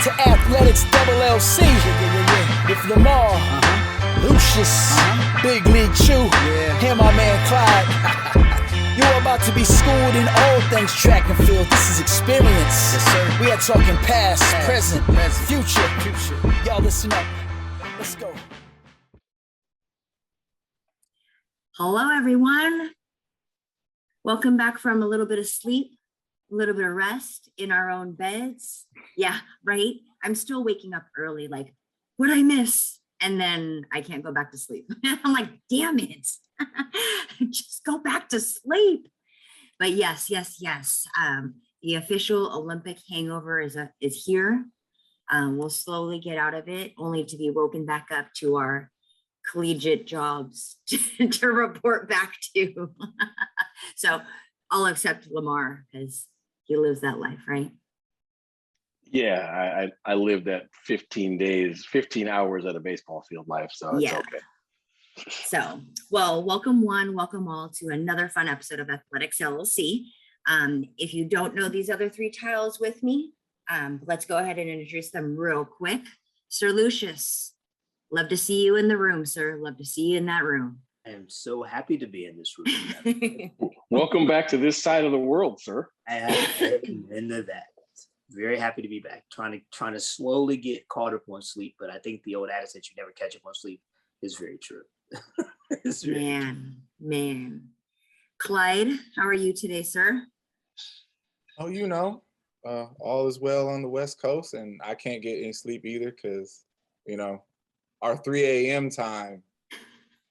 to Athletics LLC with Lamar, Lucious, Big League Chew, and my man Clyde. You're about to be schooled in all things track and field. This is experience. Yes, sir. We are talking past, present, future. Y'all listen up. Let's go. Hello, everyone. Welcome back from a little bit of sleep, a little bit of rest in our own beds. Yeah, right. I'm still waking up early, like, what'd I miss? And then I can't go back to sleep. I'm like, damn it. Just go back to sleep. But yes. The official Olympic hangover is here. We'll slowly get out of it, only to be woken back up to our collegiate jobs to report back to. So I'll accept Lamar because he lives that life, right? Yeah, I lived that 15 hours at a baseball field life, so it's okay. So, well, welcome one, welcome all to another fun episode of Athletics LLC. If you don't know these other three tiles with me, let's go ahead and introduce them real quick. Sir Lucious, love to see you in the room, sir. Love to see you in that room. I am so happy to be in this room. Welcome back to this side of the world, sir. I have into that. Very happy to be back. Trying to slowly get caught up on sleep, but I think the old adage that you never catch up on sleep is very true. Man. Clyde, how are you today, sir? Oh, all is well on the West Coast, and I can't get any sleep either because, our 3 a.m. time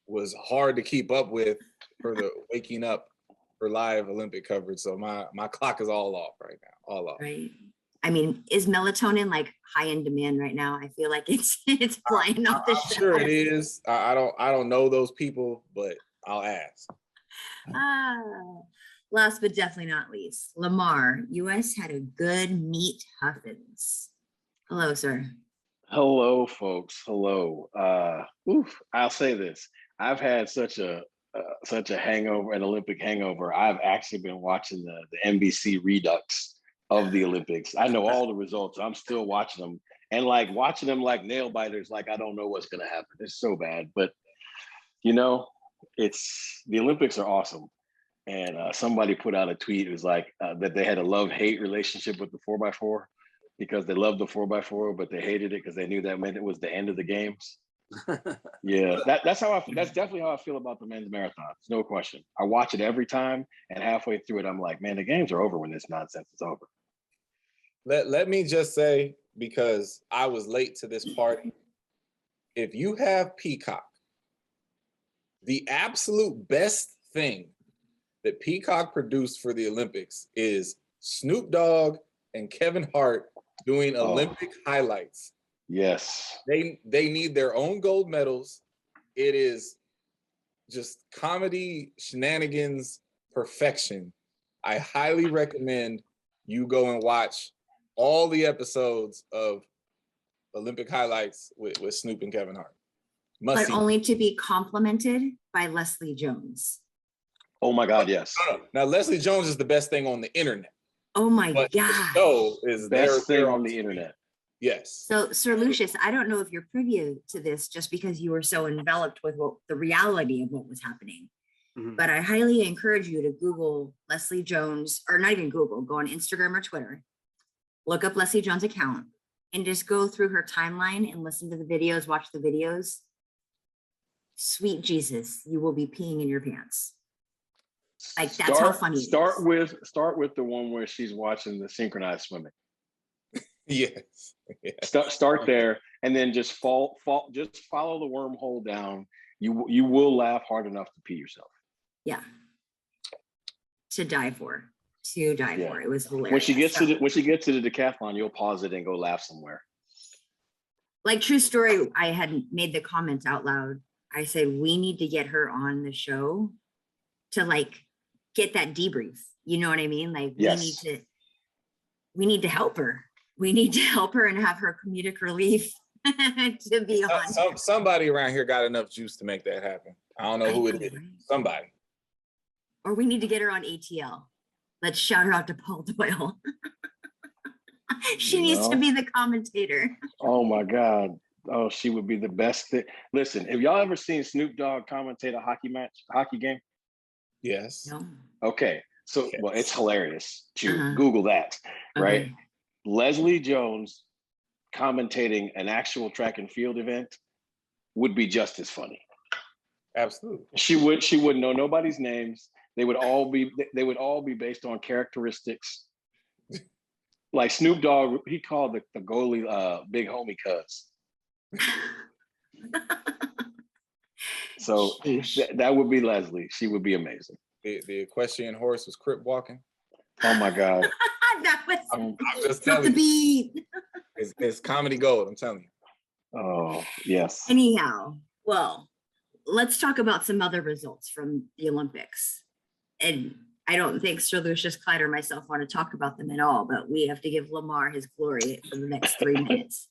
was hard to keep up with for the waking up for live Olympic coverage. So my clock is all off right now, all off. Right. I mean, is melatonin like high in demand right now? I feel like it's flying off the shelf. Sure it is. I don't know those people, but I'll ask. Last but definitely not least, Lamar, US had a good meat huffins. Hello, sir. Hello, folks. Hello. I'll say this. I've had such a hangover, an Olympic hangover. I've actually been watching the NBC Redux of the Olympics. I know all the results. I'm still watching them and watching them like nail biters. Like, I don't know what's going to happen. It's so bad, but it's the Olympics are awesome. And somebody put out a tweet. It was like that they had a love-hate relationship with the 4x4 because they loved the 4x4, but they hated it because they knew that meant it was the end of the games. Yeah, that's definitely how I feel about the men's marathons. No question. I watch it every time, and halfway through it, I'm like, man, the games are over when this nonsense is over. Let me just say, because I was late to this party, if you have Peacock, the absolute best thing that Peacock produced for the Olympics is Snoop Dogg and Kevin Hart doing Olympic highlights. Yes. They need their own gold medals. It is just comedy shenanigans perfection. I highly recommend you go and watch all the episodes of Olympic highlights with Snoop and Kevin Hart. But only to be complimented by Leslie Jones. Oh my God, yes. Now Leslie Jones is the best thing on the internet. Oh my God. The show is best thing on the internet. Yes. So, Sir Lucious, I don't know if you're privy to this just because you were so enveloped with the reality of what was happening. Mm-hmm. But I highly encourage you to Google Leslie Jones, or not even Google, go on Instagram or Twitter, look up Leslie Jones' account, and just go through her timeline and listen to the videos, watch the videos. Sweet Jesus, you will be peeing in your pants. Like, that's how funny it is. Start with the one where she's watching the synchronized swimming. Yes. Start there, and then just follow the wormhole down. You will laugh hard enough to pee yourself. Yeah. To die for. It was hilarious. When she gets to the decathlon, you'll pause it and go laugh somewhere. Like, true story, I had made the comment out loud. I said, we need to get her on the show to get that debrief. You know what I mean? Like, yes. we need to help her. We need to help her and have her comedic relief to be on. Somebody around here got enough juice to make that happen. I don't know who it is. Somebody. Or we need to get her on ATL. Let's shout her out to Paul Doyle. She You needs to know? be the commentator. Oh my God. Oh, she would be the best. Listen, have y'all ever seen Snoop Dogg commentate a hockey game? Yes. No. Okay. So, Yes. well, it's hilarious. Uh-huh. Google that, right? Okay. Leslie Jones commentating an actual track and field event would be just as funny. Absolutely. She wouldn't know nobody's names. They would all be based on characteristics. Like Snoop Dogg, he called the goalie Big Homie Cuz. So that would be Leslie. She would be amazing. The equestrian horse was crip walking. Oh my God. That was I'm just not telling the you, beat. it's comedy gold. I'm telling you. Oh, yes. Anyhow, well, let's talk about some other results from the Olympics. And I don't think Sir Lucious, Clyde, or myself want to talk about them at all, but we have to give Lamar his glory for the next 3 minutes.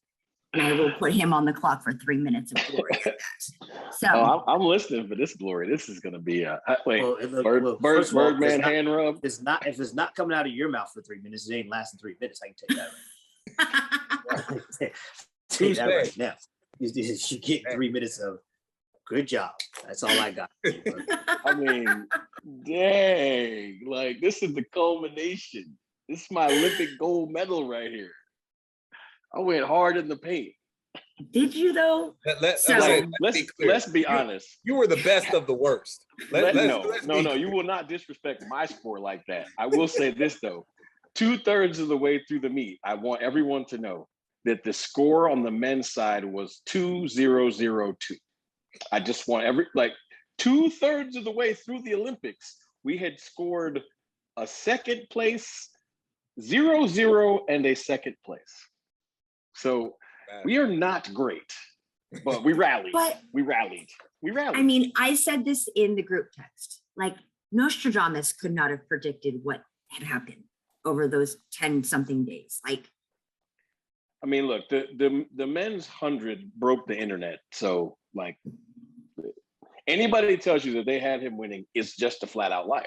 And I will put him on the clock for 3 minutes of glory at that. So I'm listening for this glory. This is going to be a wait. Well, first of all, Birdman hand rub. if it's not coming out of your mouth for 3 minutes, it ain't lasting 3 minutes. I can tell you that right. Tell you that right now. You get 3 minutes of good job. That's all I got. I mean, dang! Like this is the culmination. This is my Olympic gold medal right here. I went hard in the paint. did you though? Let's be honest. You were the best of the worst. No, you will not disrespect my sport like that. I will say this though. 2/3 of the way through the meet, I want everyone to know that the score on the men's side was 2-0-0-2. I just want 2/3 of the way through the Olympics, we had scored a second place, 0-0, and a second place. So we are not great, but we rallied. We rallied. I mean, I said this in the group text. Like Nostradamus could not have predicted what had happened over those 10-something days. Like, I mean, look, the men's 100 broke the internet. So, like, anybody tells you that they had him winning is just a flat out liar.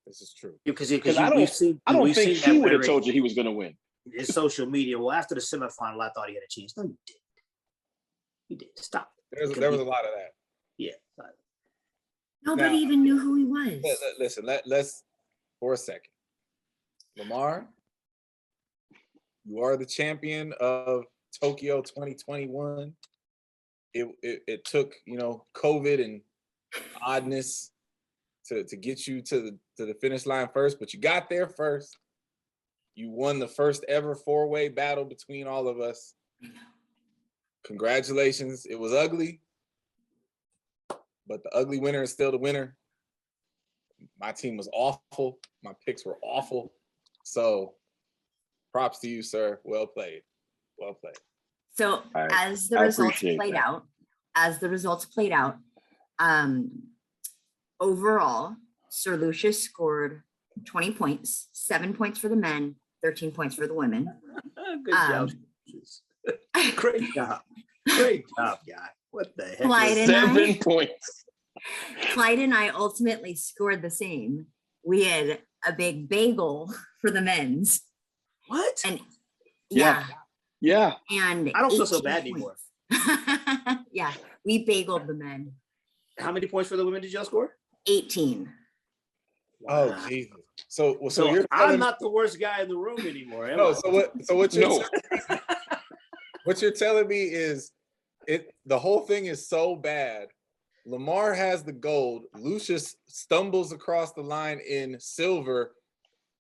This is true. Because I don't think he would have told you he was going to win. His social media. Well, after the semifinal, I thought he had a chance. No, you did. He did. Stop. There was a lot of that. Yeah. nobody even knew who he was. Listen, let's for a second. Lamar, you are the champion of Tokyo 2021. It took, COVID and oddness to get you to the finish line first, but you got there first. You won the first ever 4-way battle between all of us. Congratulations. It was ugly, but the ugly winner is still the winner. My team was awful. My picks were awful. So props to you, sir. Well played. Well played. So as the results played out, overall, Sir Lucious scored 20 points, 7 points for the men, 13 points for the women. Good job. Great job. Great job, guy. What the heck? Clyde and 7 points. Clyde and I ultimately scored the same. We had a big bagel for the men's. What? And Yeah. And I don't feel so 18 bad points. anymore. Yeah, we bageled the men. How many points for the women did y'all score? 18. Oh, Wow. Jesus. So So I'm not the worst guy in the room anymore. Am No, I? what you're telling me is the whole thing is so bad. Lamar has the gold. Lucious stumbles across the line in silver,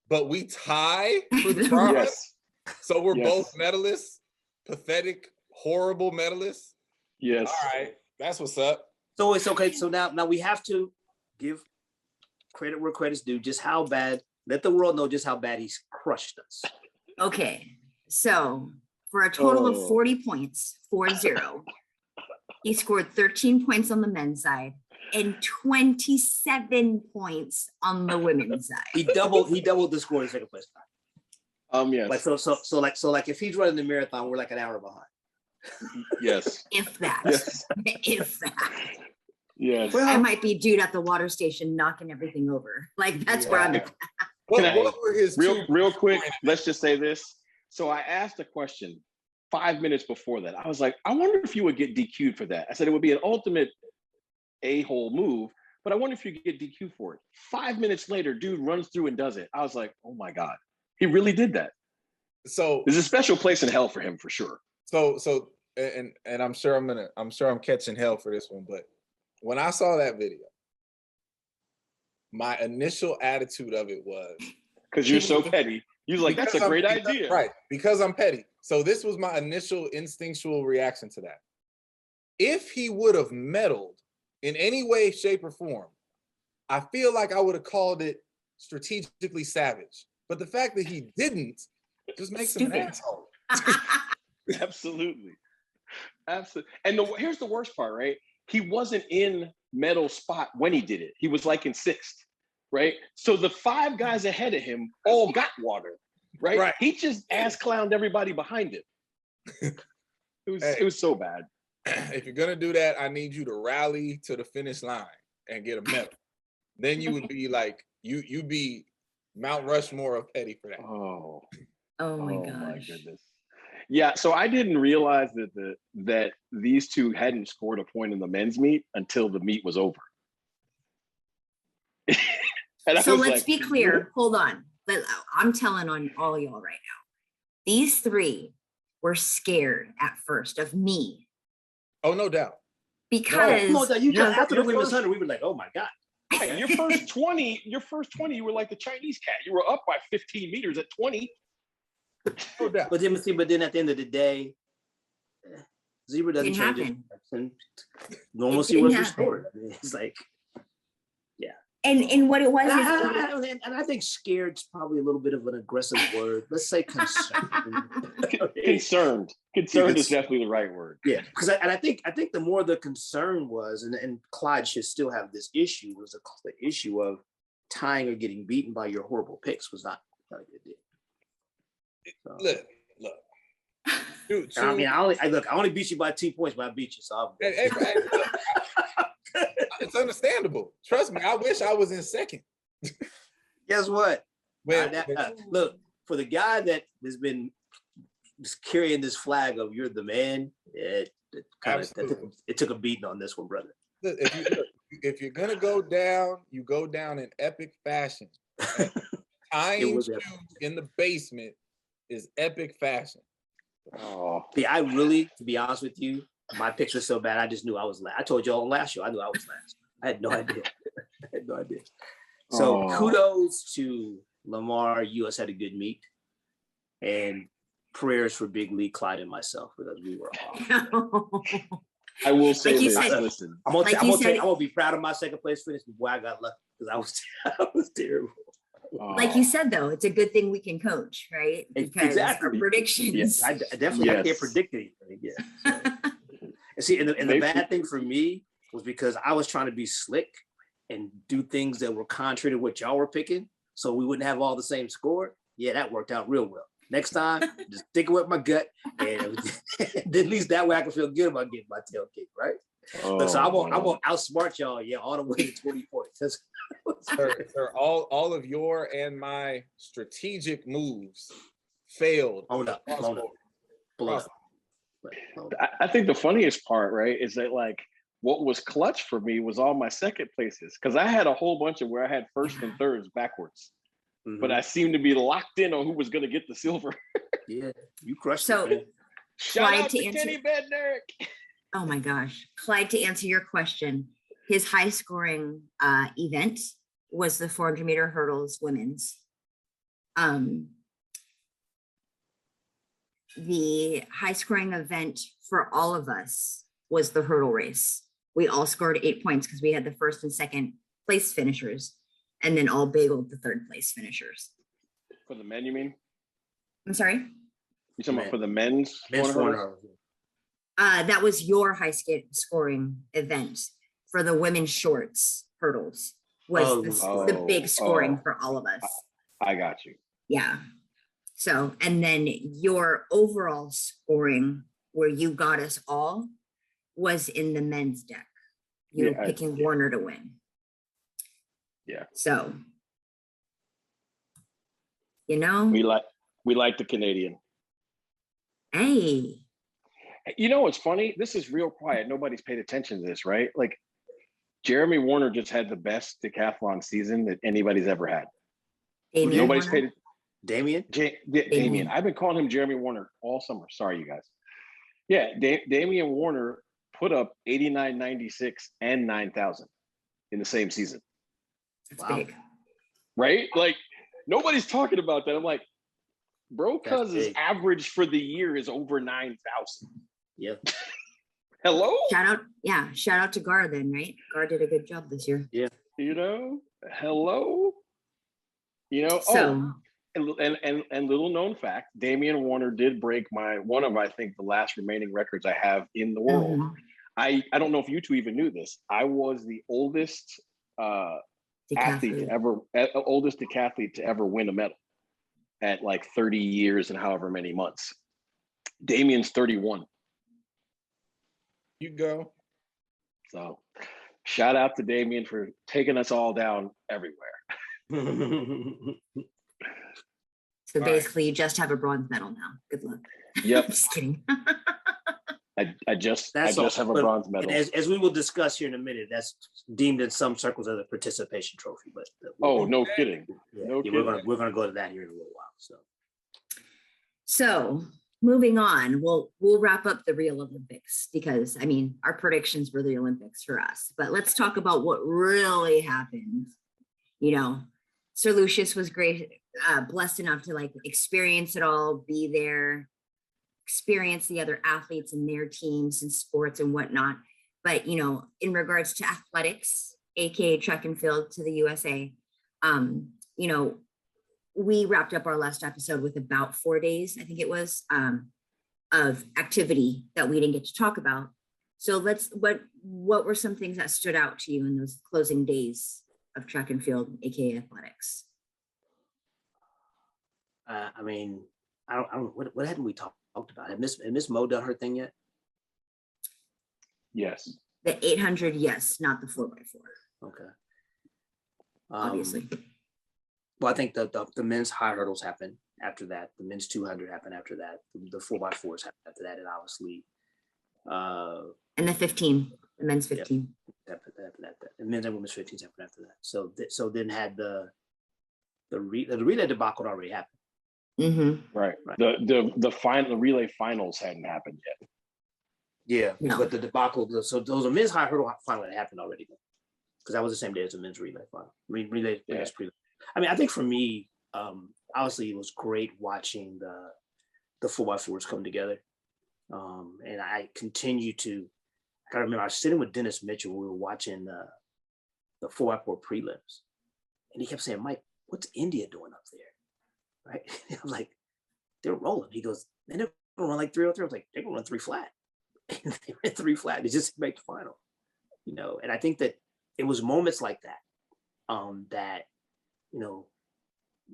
but we tie for the bronze. Yes. So we're Yes. both medalists, pathetic, horrible medalists. Yes. All right, that's what's up. So it's okay. So now we have to give credit where credit's due. Just how bad. Let the world know just how bad he's crushed us. Okay, so for a total of 40 points, 4-0, he scored 13 points on the men's side and 27 points on the women's side. He doubled the score in second place. Yes. Like like if he's running the marathon, we're like an hour behind. Yes. If that. Yes. If that. Yes. I might be dude at the water station knocking everything over. Like that's where I'm at. What were his real quick? Let's just say this. So I asked a question 5 minutes before that. I was like, I wonder if you would get DQ'd for that. I said it would be an ultimate a-hole move, but I wonder if you get DQ'd for it. 5 minutes later, dude runs through and does it. I was like, oh my God, he really did that. So there's a special place in hell for him for sure. And I'm sure I'm catching hell for this one, but when I saw that video, my initial attitude of it was because you're so petty. You're like, that's a great idea. Right. Because I'm petty. So this was my initial instinctual reaction to that. If he would have meddled in any way, shape, or form, I feel like I would have called it strategically savage. But the fact that he didn't just makes him an asshole. Absolutely. Absolutely. And here's the worst part, right? He wasn't in medal spot when he did it. He was like in sixth, right? So the 5 guys ahead of him all got water, right? Right. He just ass clowned everybody behind him. It was so bad. If you're gonna do that, I need you to rally to the finish line and get a medal. Then you would be like, you'd be Mount Rushmore of petty for that. Oh my gosh. My goodness. Yeah, so I didn't realize that these two hadn't scored a point in the men's meet until the meet was over. So let's be clear. Hold on. I'm telling on all y'all right now. These 3 were scared at first of me. Oh, no doubt. Because after the women's 100, we were like, oh my God. Right, your first 20, you were like the Chinese cat. You were up by 15 meters at 20. No doubt. But then at the end of the day, zebra doesn't change it. Normalcy was restored. It's like, yeah. And what it was and I think scared's probably a little bit of an aggressive word. Let's say concerned. Concerned is definitely the right word. Yeah, because I think the more the concern was, and Clyde should still have this issue, was the issue of tying or getting beaten by your horrible picks was not a good deal. So. Look. Dude, I mean, I only beat you by 2 points, but I beat you. So it's understandable. Trust me. I wish I was in second. Guess what? Look, for the guy that has been just carrying this flag of you're the man, it took a beating on this one, brother. Look, if you're gonna go down, you go down in epic fashion. Tying shoes in the basement is epic fashion. See, I really, to be honest with you, my picks were so bad. I just knew I was last. I told y'all on last show, I knew I was last. I had no idea. So kudos to Lamar. US had a good meet, and prayers for Big Lee, Clyde, and myself because we were off. I will say like this. Listen, I'm gonna be proud of my second place finish before I got lucky because I was terrible. Like you said, though, it's a good thing we can coach, right? Because exactly. our predictions. Yes, I definitely can't predict anything. Yeah. And see, and the bad thing for me was because I was trying to be slick and do things that were contrary to what y'all were picking, so we wouldn't have all the same score. Yeah, that worked out real well. Next time, just sticking with my gut, and at least that way I can feel good about getting my tail kicked, right? So I'm gonna outsmart y'all, all the way to 20 points. Sir, all of your and my strategic moves failed. Hold up. I think the funniest part, right, is that like what was clutch for me was all my second places because I had a whole bunch of where I had first and thirds backwards, but I seemed to be locked in on who was going to get the silver. Yeah, you crushed it. Man. Shout out to Kenny Bednarik. Oh my gosh, Clyde! To answer your question, his high scoring event was the 400-meter hurdles women's. The high scoring event for all of us was the hurdle race. We all scored 8 points because we had the first and second place finishers and then all bageled the third place finishers. For the men, you mean? I'm sorry? You're talking about for the men's? That was your high scoring event. For the women's shorts hurdles was the big scoring for all of us. I got you. Yeah. So, and then your overall scoring where you got us all was in the men's deck. You were picking Warner to win. Yeah. So You know? We like the Canadian. Hey. You know what's funny? This is real quiet. Nobody's paid attention to this, right? Like Jeremy Warner just had the best decathlon season that anybody's ever had. Damian Nobody's Warner? paid it. Damien? Damian. I've been calling him Jeremy Warner all summer. Sorry, you guys. Yeah, Damian Warner put up 89, 96, and 9,000 in the same season. That's big. Right? Like nobody's talking about that. I'm like, bro, That's cuz his big. average for the year is over 9,000. Yeah. Hello? Shout out to Gar then, right? Gar did a good job this year. Yeah. You know, hello. You know, So and little known fact, Damian Warner did break one of I think the last remaining records I have in the world. mhm. I don't know if you two even knew this. I was the oldest oldest decathlete to ever win a medal at like 30 years and however many months. Damian's 31. You go. So shout out to Damian for taking us all down everywhere. So All basically, you just have a bronze medal now. Good luck. Yep. Just kidding. I just That's have a But- bronze medal. And as we will discuss here in a minute, that's deemed in some circles as a participation trophy. But Oh, no kidding. yeah, no yeah, kidding. we're gonna go to that here in a little while. So moving on, we'll wrap up the real Olympics because I mean our predictions were the Olympics for us. But let's talk about what really happened. You know, Sir Lucious was great, blessed enough to like experience it all, be there, experience the other athletes and their teams and sports and whatnot. But you know, in regards to athletics, aka track and field to the USA, you know, we wrapped up our last episode with about 4 days, I think it was, of activity that we didn't get to talk about. So what were some things that stood out to you in those closing days of track and field, aka athletics? I mean, I don't. What hadn't we talked about? Had Miss Mo done her thing yet? Yes. The 800, yes, not the 4x4, Okay. obviously. Well, I think the men's high hurdles happened after that. The men's 200 happened after that. The 4x4s happened after that, and obviously, And the 15, the men's 15. the men's and women's 15s happened after that. So then had the relay debacle already happened. Mm-hmm. Right. The relay finals hadn't happened yet. Yeah, No. but the debacle. So those are men's high hurdle final that happened already, because that was the same day as the men's relay final. Relay. Yeah. I mean, I think for me, obviously it was great watching the 4x4s come together. And I remember I was sitting with Dennis Mitchell when we were watching the 4x4 prelims. And he kept saying, Mike, what's India doing up there? Right? I was like, they're rolling. He goes, they're going to run like 303. I was like, they're going to run 3 flat. And they ran 3 flat. They just make the final. You know, and I think that it was moments like that that, you know,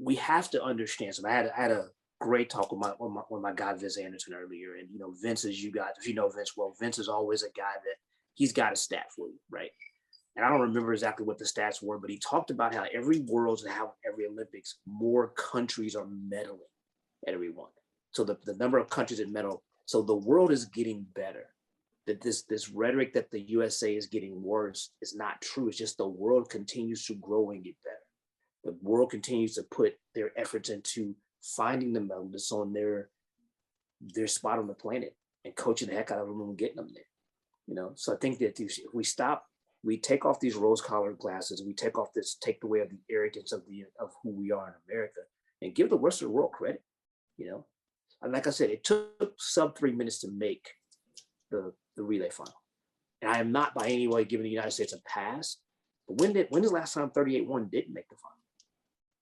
we have to understand. So I had a great talk with my guy Vince Anderson earlier, and you know, Vince, if you know Vince well, Vince is always a guy that he's got a stat for you, right? And I don't remember exactly what the stats were, but he talked about how every Worlds and how every Olympics, more countries are medaling at every one. So the number of countries that medal, so the world is getting better. That this rhetoric that the USA is getting worse is not true. It's just the world continues to grow and get better. The world continues to put their efforts into finding the medalists on their spot on the planet and coaching the heck out of them and getting them there. You know, so I think that if we stop, we take off these rose-colored glasses, we take away of the arrogance of who we are in America, and give the rest of the world credit. You know, and like I said, it took sub 3 minutes to make the relay final, and I am not by any way giving the United States a pass. But when is the last time 38-1 didn't make the final?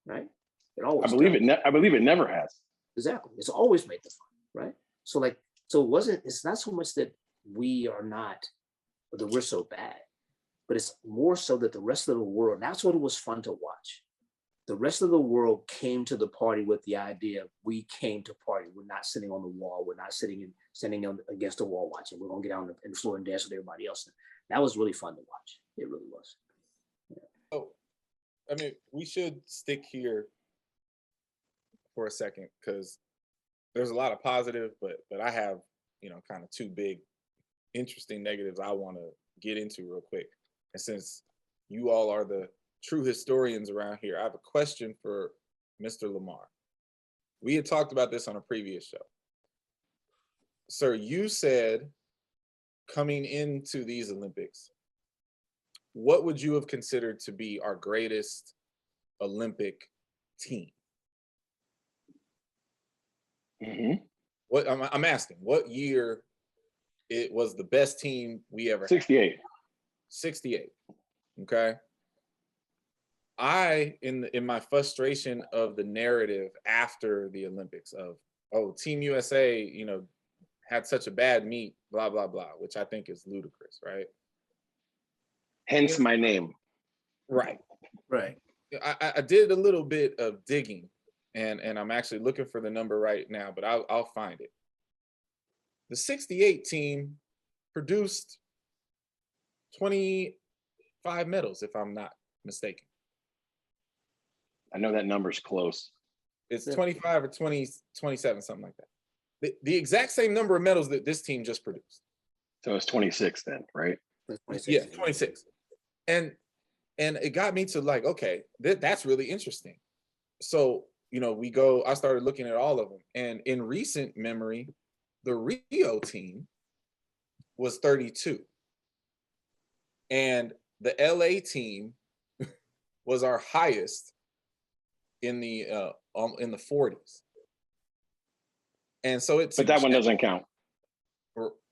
Right? It always. I believe it never has. Exactly. It's always made the final, right? So it's not so much that we are not, or that we're so bad, but it's more so that the rest of the world, and that's what it was fun to watch. The rest of the world came to the party with the idea we came to party. We're not sitting on the wall. We're not standing against the wall watching. We're going to get on the floor and dance with everybody else. That was really fun to watch. It really was. Oh, I mean, we should stick here for a second because there's a lot of positive, but I have, kind of two big interesting negatives I want to get into real quick. And since you all are the true historians around here, I have a question for Mr. Lamar. We had talked about this on a previous show. Sir, you said coming into these Olympics, what would you have considered to be our greatest Olympic team? What I'm asking, what year it was the best team we ever had? 68. 68. Okay. In my frustration of the narrative after the Olympics of, oh, Team USA, had such a bad meet, blah, blah, blah, which I think is ludicrous, right? Hence my name. Right. Right. I did a little bit of digging and I'm actually looking for the number right now, but I'll find it. The 68 team produced 25 medals, if I'm not mistaken. I know that number's close. It's 25 or 20, 27, something like that. The exact same number of medals that this team just produced. So it's 26 then, right? 26. Yeah, 26. And it got me to like, okay, that's really interesting. So, I started looking at all of them. And in recent memory, the Rio team was 32. And the LA team was our highest in the 40s. And so it's, but that one doesn't count.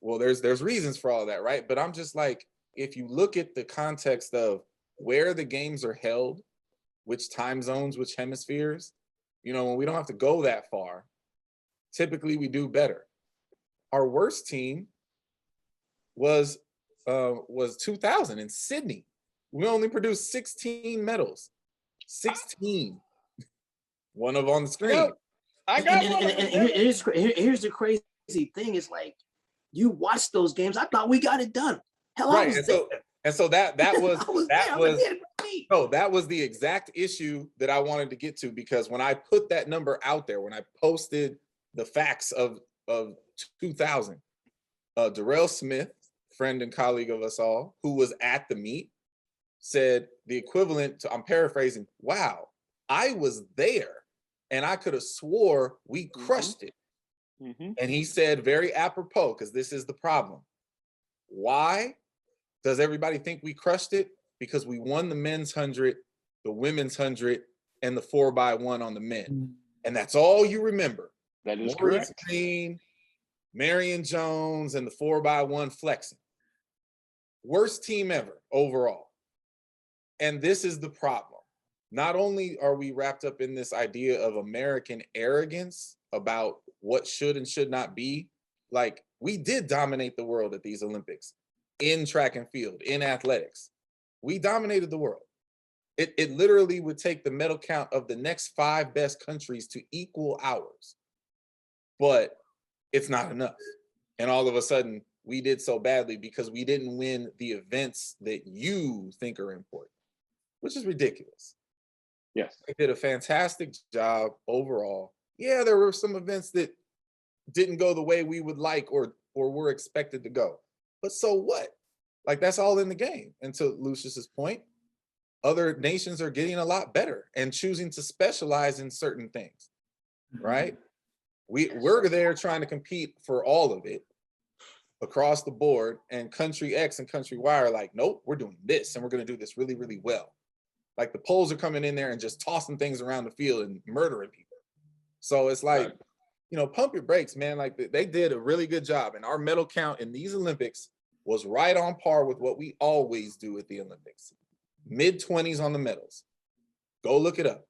Well, there's reasons for all of that, right? But I'm just like, if you look at the context of where the games are held, which time zones, which hemispheres, when we don't have to go that far, typically we do better. Our worst team was 2000 in Sydney. We only produced 16 medals. 16. One of on the screen. I got and here's the crazy thing is like, you watch those games. I thought we got it done. Hell, right. So that was the exact issue that I wanted to get to, because when I put that number out there, when I posted the facts of 2000, Darrell Smith, friend and colleague of us all, who was at the meet, said the equivalent to, I'm paraphrasing, wow, I was there and I could have swore we crushed it. And he said, very apropos, because this is the problem. Why does everybody think we crushed it? Because we won the men's 100, the women's 100, and the 4x1 on the men. And that's all you remember. That is Maurice correct. Green, Marion Jones, and the 4x1 flexing. Worst team ever overall. And this is the problem. Not only are we wrapped up in this idea of American arrogance about what should and should not be, like, we did dominate the world at these Olympics in track and field, in athletics. We dominated the world. It literally would take the medal count of the next 5 best countries to equal ours. But it's not enough. And all of a sudden, we did so badly because we didn't win the events that you think are important, which is ridiculous. Yes. They did a fantastic job overall. Yeah, there were some events that didn't go the way we would like or were expected to go. But so what? Like, that's all in the game. And to Lucious's point, other nations are getting a lot better and choosing to specialize in certain things, right? We're there trying to compete for all of it across the board, and country X and country Y are like, nope, we're doing this and we're going to do this really, really well. Like, the Poles are coming in there and just tossing things around the field and murdering people. So it's like, pump your brakes, man. Like, they did a really good job. And our medal count in these Olympics was right on par with what we always do at the Olympics. Mid-20s on the medals. Go look it up.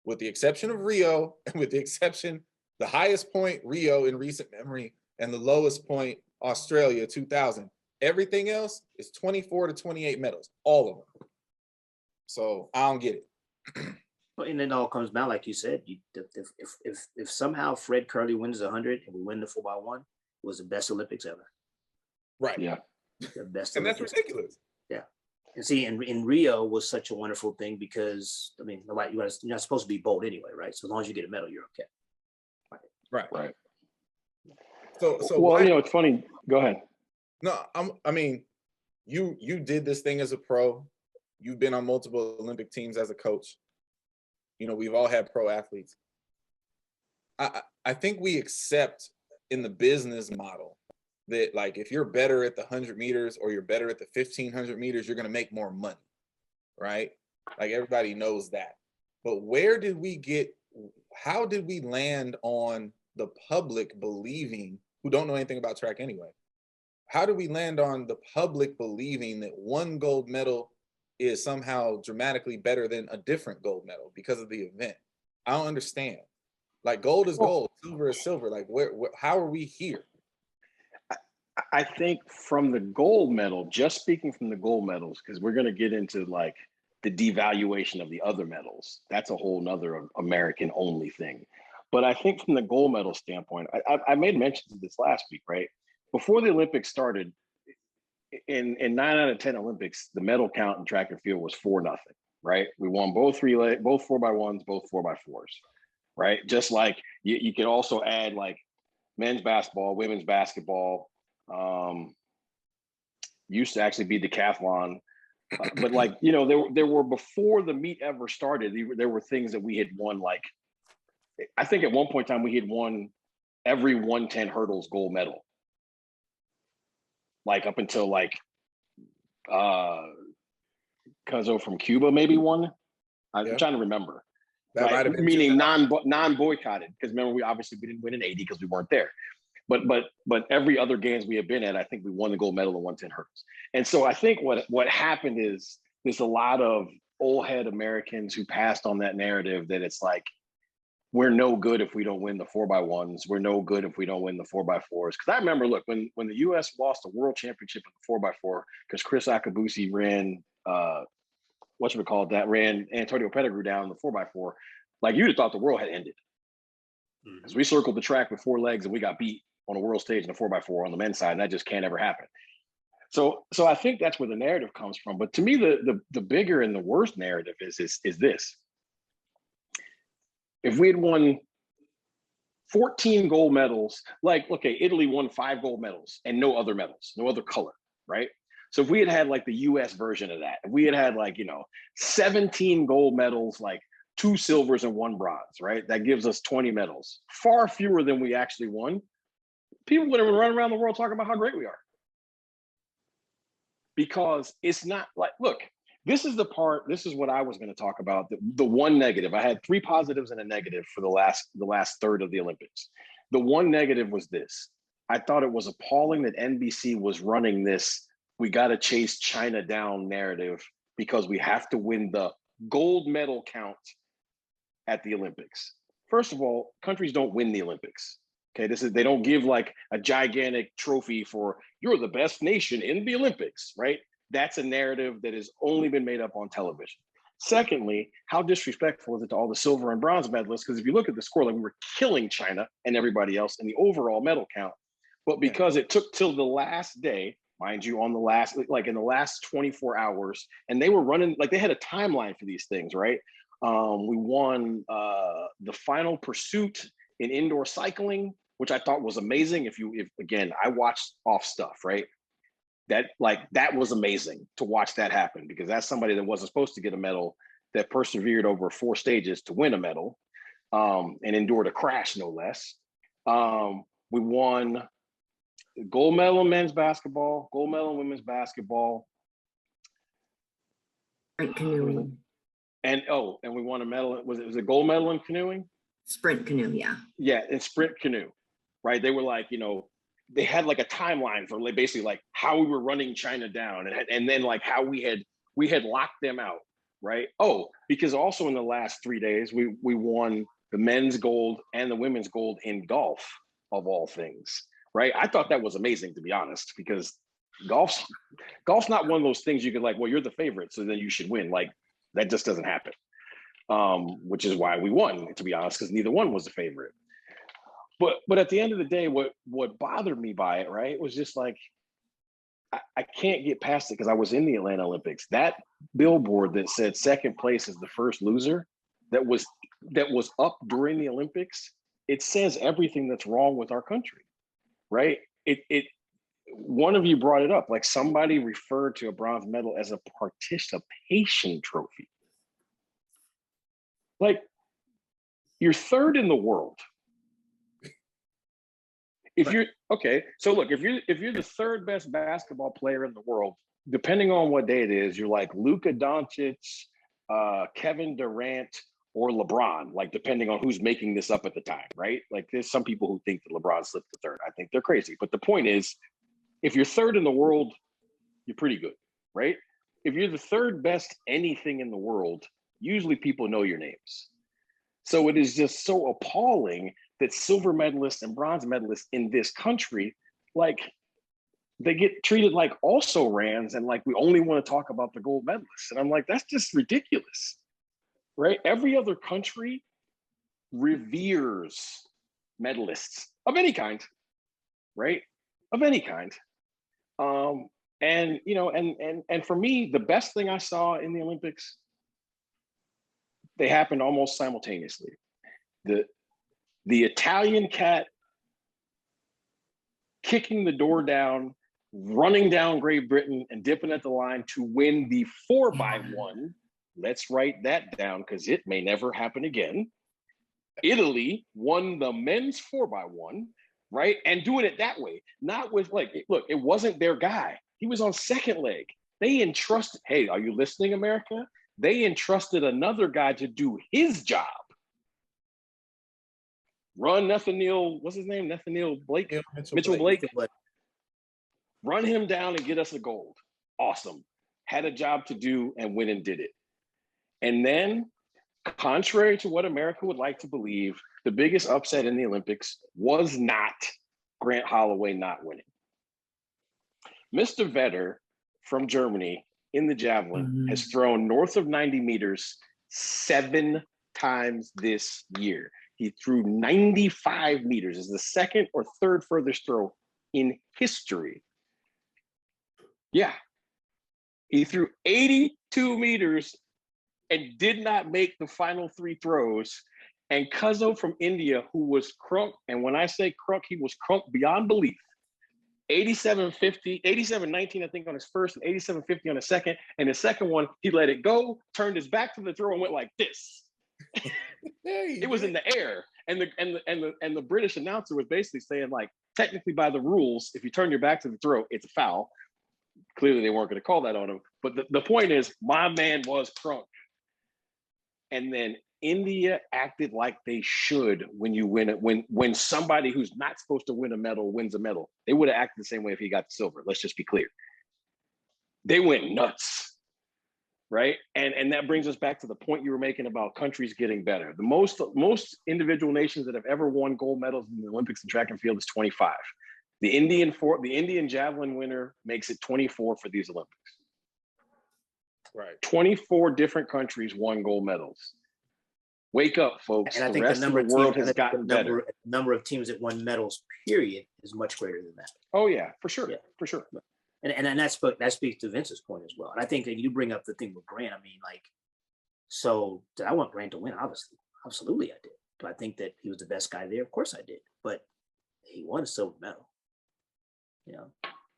With the exception of Rio, and with the exception, the highest point, Rio in recent memory, and the lowest point, Australia, 2000. Everything else is 24 to 28 medals, all of them. So I don't get it. And it all comes down, like you said, if somehow Fred Curley wins 100 and we win the 4x1, it was the best Olympics ever. Right. Yeah. The best. And Olympics that's ridiculous. Yeah. And see, in Rio was such a wonderful thing because I mean, you're not supposed to be bold anyway, right? So as long as you get a medal, you're okay. Right. So Well, it's funny. Go ahead. No, I mean, you did this thing as a pro. You've been on multiple Olympic teams as a coach. We've all had pro athletes. I think we accept in the business model that, like, if you're better at the 100 meters or you're better at the 1500 meters, you're going to make more money, right? Like, everybody knows that. But how did we land on the public believing, who don't know anything about track anyway, how do we land on the public believing that one gold medal is somehow dramatically better than a different gold medal because of the event? I don't understand. Like, gold is gold, silver is silver. Like, how are we here? I think from the gold medal, just speaking from the gold medals, because we're going to get into like the devaluation of the other medals. That's a whole nother American only thing. But I think from the gold medal standpoint, I made mention of this last week, right? Before the Olympics started, in 9 out of 10 Olympics, the medal count in track and field was 4-0, right? We won both relay, both 4x1s, both 4x4s, right? Just like you can also add like men's basketball, women's basketball, used to actually be decathlon. But like, there were, before the meet ever started, there were things that we had won. Like, I think at one point in time, we had won every 110 hurdles gold medal. Like up until like, Cuzzo from Cuba maybe won. I'm trying to remember. That might have been meaning non-boycotted, because remember, we didn't win in 80 because we weren't there. But every other games we have been at, I think we won the gold medal in 110 hurdles. And so I think what happened is there's a lot of old head Americans who passed on that narrative that it's like, we're no good if we don't win the 4x1s. We're no good if we don't win the 4x4s. Because I remember, look, when the U.S. lost the world championship in the 4x4, because Chris Akabusi ran, ran Antonio Pettigrew down in the 4x4, like, you'd have thought the world had ended. Because we circled the track with 4 legs and we got beat on a world stage in a 4x4 on the men's side, and that just can't ever happen. So I think that's where the narrative comes from. But to me, the bigger and the worst narrative is this. If we had won 14 gold medals, like, okay, Italy won 5 gold medals and no other medals, no other color, right? So if we had like the US version of that, if we had like, 17 gold medals, like 2 silvers and 1 bronze, right? That gives us 20 medals, far fewer than we actually won. People would have run around the world talking about how great we are. Because it's not like, look, this is what I was going to talk about. The one negative. I had 3 positives and a negative for the last third of the Olympics. The one negative was this. I thought it was appalling that NBC was running this, we got to chase China down narrative because we have to win the gold medal count at the Olympics. First of all, countries don't win the Olympics. Okay, they don't give like a gigantic trophy for you're the best nation in the Olympics, right? That's a narrative that has only been made up on television. Secondly, how disrespectful is it to all the silver and bronze medalists? Because if you look at the score, like, we were killing China and everybody else in the overall medal count. But because it took till the last day, mind you, in the last 24 hours, and they were running, like, they had a timeline for these things, right? We won the final pursuit in indoor cycling, which I thought was amazing. If again, I watched off stuff, right? That was amazing to watch that happen, because that's somebody that wasn't supposed to get a medal that persevered over 4 stages to win a medal, and endured a crash, no less. We won gold medal in men's basketball, gold medal in women's basketball. Sprint canoeing. And we won a medal. Was it a gold medal in canoeing? Sprint canoe, yeah. Yeah, in sprint canoe, right? They were like, they had like a timeline for basically like how we were running China down, and then like how we had locked them out, right? Oh, because also in the last 3 days, we won the men's gold and the women's gold in golf, of all things, right? I thought that was amazing, to be honest, because golf's not one of those things you could like, well, you're the favorite, so then you should win. Like, that just doesn't happen. Which is why we won, to be honest, because neither one was the favorite. But at the end of the day, what bothered me by it, right, was just like, I can't get past it because I was in the Atlanta Olympics. That billboard that said second place is the first loser, that was up during the Olympics. It says everything that's wrong with our country, right? It one of you brought it up, like somebody referred to a bronze medal as a participation trophy. Like, you're third in the world. If you're okay, so look, if you're the third best basketball player in the world, depending on what day it is, you're like Luka Doncic, Kevin Durant, or LeBron, like depending on who's making this up at the time, right? Like there's some people who think that LeBron slipped to third. I think they're crazy. But the point is, if you're third in the world, you're pretty good, right? If you're the third best anything in the world, usually people know your names. So it is just so appalling that silver medalists and bronze medalists in this country, like, they get treated like also-rans, and like we only want to talk about the gold medalists. And I'm like, that's just ridiculous, right? Every other country reveres medalists of any kind, right? Of any kind. And you know, and for me, the best thing I saw in the Olympics, they happened almost simultaneously. The Italian cat kicking the door down, running down Great Britain and dipping at the line to win the 4x1. Let's write that down because it may never happen again. Italy won the men's 4x1, right? And doing it that way, not with like, look, it wasn't their guy. He was on second leg. They entrusted, hey, are you listening, America? They entrusted another guy to do his job. Run Nathaniel, what's his name? Nathaniel Blake? Yeah, Mitchell Blake. Run him down and get us a gold. Awesome. Had a job to do and went and did it. And then, contrary to what America would like to believe, the biggest upset in the Olympics was not Grant Holloway not winning. Mr. Vetter from Germany in the javelin has thrown north of 90 meters 7 times this year. He threw 95 meters, is the second or third furthest throw in history. Yeah. He threw 82 meters and did not make the final 3 throws. And Cuzzo from India, who was crunk, and when I say crunk, he was crunk beyond belief. 87.50, 87.19, I think, on his first, and 87.50 on the second. And the second one, he let it go, turned his back to the throw, and went like this. It was in the air, and the British announcer was basically saying, like, technically by the rules, if you turn your back to the throw, it's a foul. Clearly, they weren't going to call that on him. But the point is, my man was crunk. And then India acted like they should when you win it. When somebody who's not supposed to win a medal wins a medal, they would have acted the same way if he got the silver. Let's just be clear. They went nuts. Right. And that brings us back to the point you were making about countries getting better. The most individual nations that have ever won gold medals in the Olympics in track and field is 25. The Indian javelin winner makes it 24 for these Olympics. Right. 24 different countries won gold medals. Wake up, folks. And I the think rest the of number the world has gotten better. Number of teams that won medals, period, is much greater than that. Oh yeah, for sure. Yeah. For sure. And that speaks to Vince's point as well. And I think that you bring up the thing with Grant. I mean, like, so did I want Grant to win? Obviously, absolutely, I did. Do I think that he was the best guy there? Of course, I did. But he won a silver medal. You know,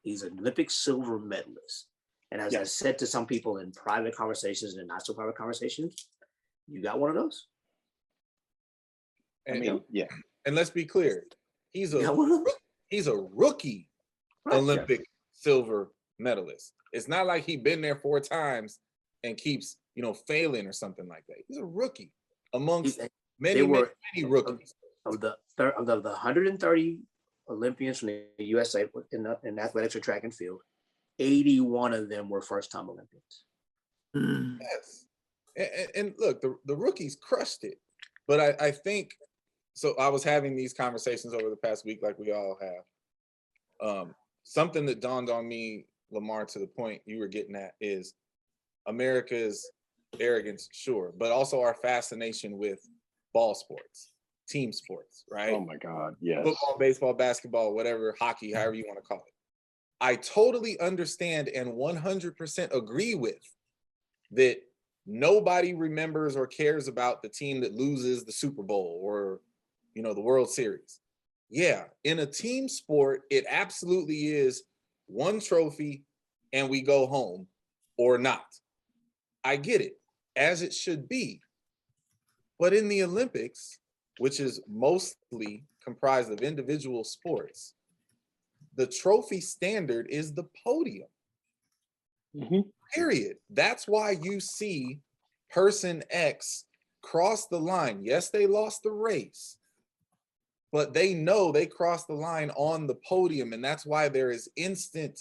he's an Olympic silver medalist. And as I said to some people in private conversations and not so private conversations, you got one of those. And, and let's be clear, he's a rookie Right. Olympic silver medalist. It's not like he's been there 4 times and keeps, failing or something like that. He's a rookie amongst many rookies. Of the 130 Olympians from the USA in athletics or track and field, 81 of them were first-time Olympians. Yes. And look, the rookies crushed it. But I think, so I was having these conversations over the past week, like we all have. Something that dawned on me, Lamar, to the point you were getting at, is America's arrogance, sure, but also our fascination with ball sports, team sports, right? Oh my God, yes. Football, baseball, basketball, whatever, hockey, however you want to call it. I totally understand and 100% agree with that nobody remembers or cares about the team that loses the Super Bowl or, you know, the World Series. Yeah, in a team sport, it absolutely is one trophy and we go home or not. I get it, as it should be. But in the Olympics, which is mostly comprised of individual sports, the trophy standard is the podium. Period. That's why you see person X cross the line. Yes, they lost the race, but they know they crossed the line on the podium. And that's why there is instant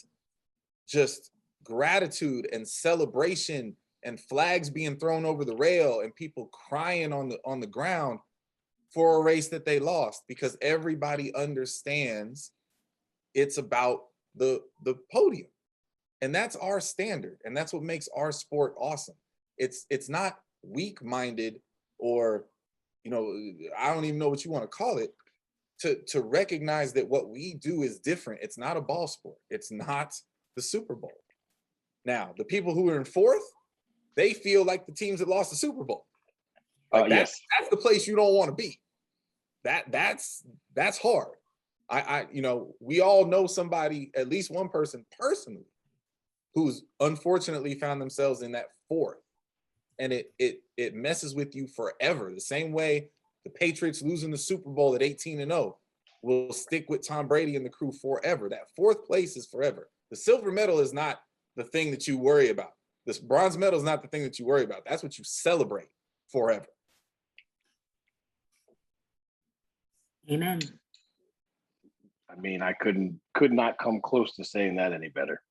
just gratitude and celebration and flags being thrown over the rail and people crying on the ground for a race that they lost, because everybody understands it's about the podium. And that's our standard. And that's what makes our sport awesome. It's not weak-minded or, you know, I don't even know what you want to call it, to recognize that what we do is different. It's not a ball sport. It's not the Super Bowl. Now, the people who are in fourth, they feel like the teams that lost the Super Bowl. Like that's the place you don't want to be. That's hard. I you know, we all know somebody, at least one person personally, who's unfortunately found themselves in that fourth, and it messes with you forever. The same way the Patriots losing the Super Bowl at 18-0 will stick with Tom Brady and the crew forever. That fourth place is forever. The silver medal is not the thing that you worry about. This bronze medal is not the thing that you worry about. That's what you celebrate forever. Amen. I mean, I could not come close to saying that any better.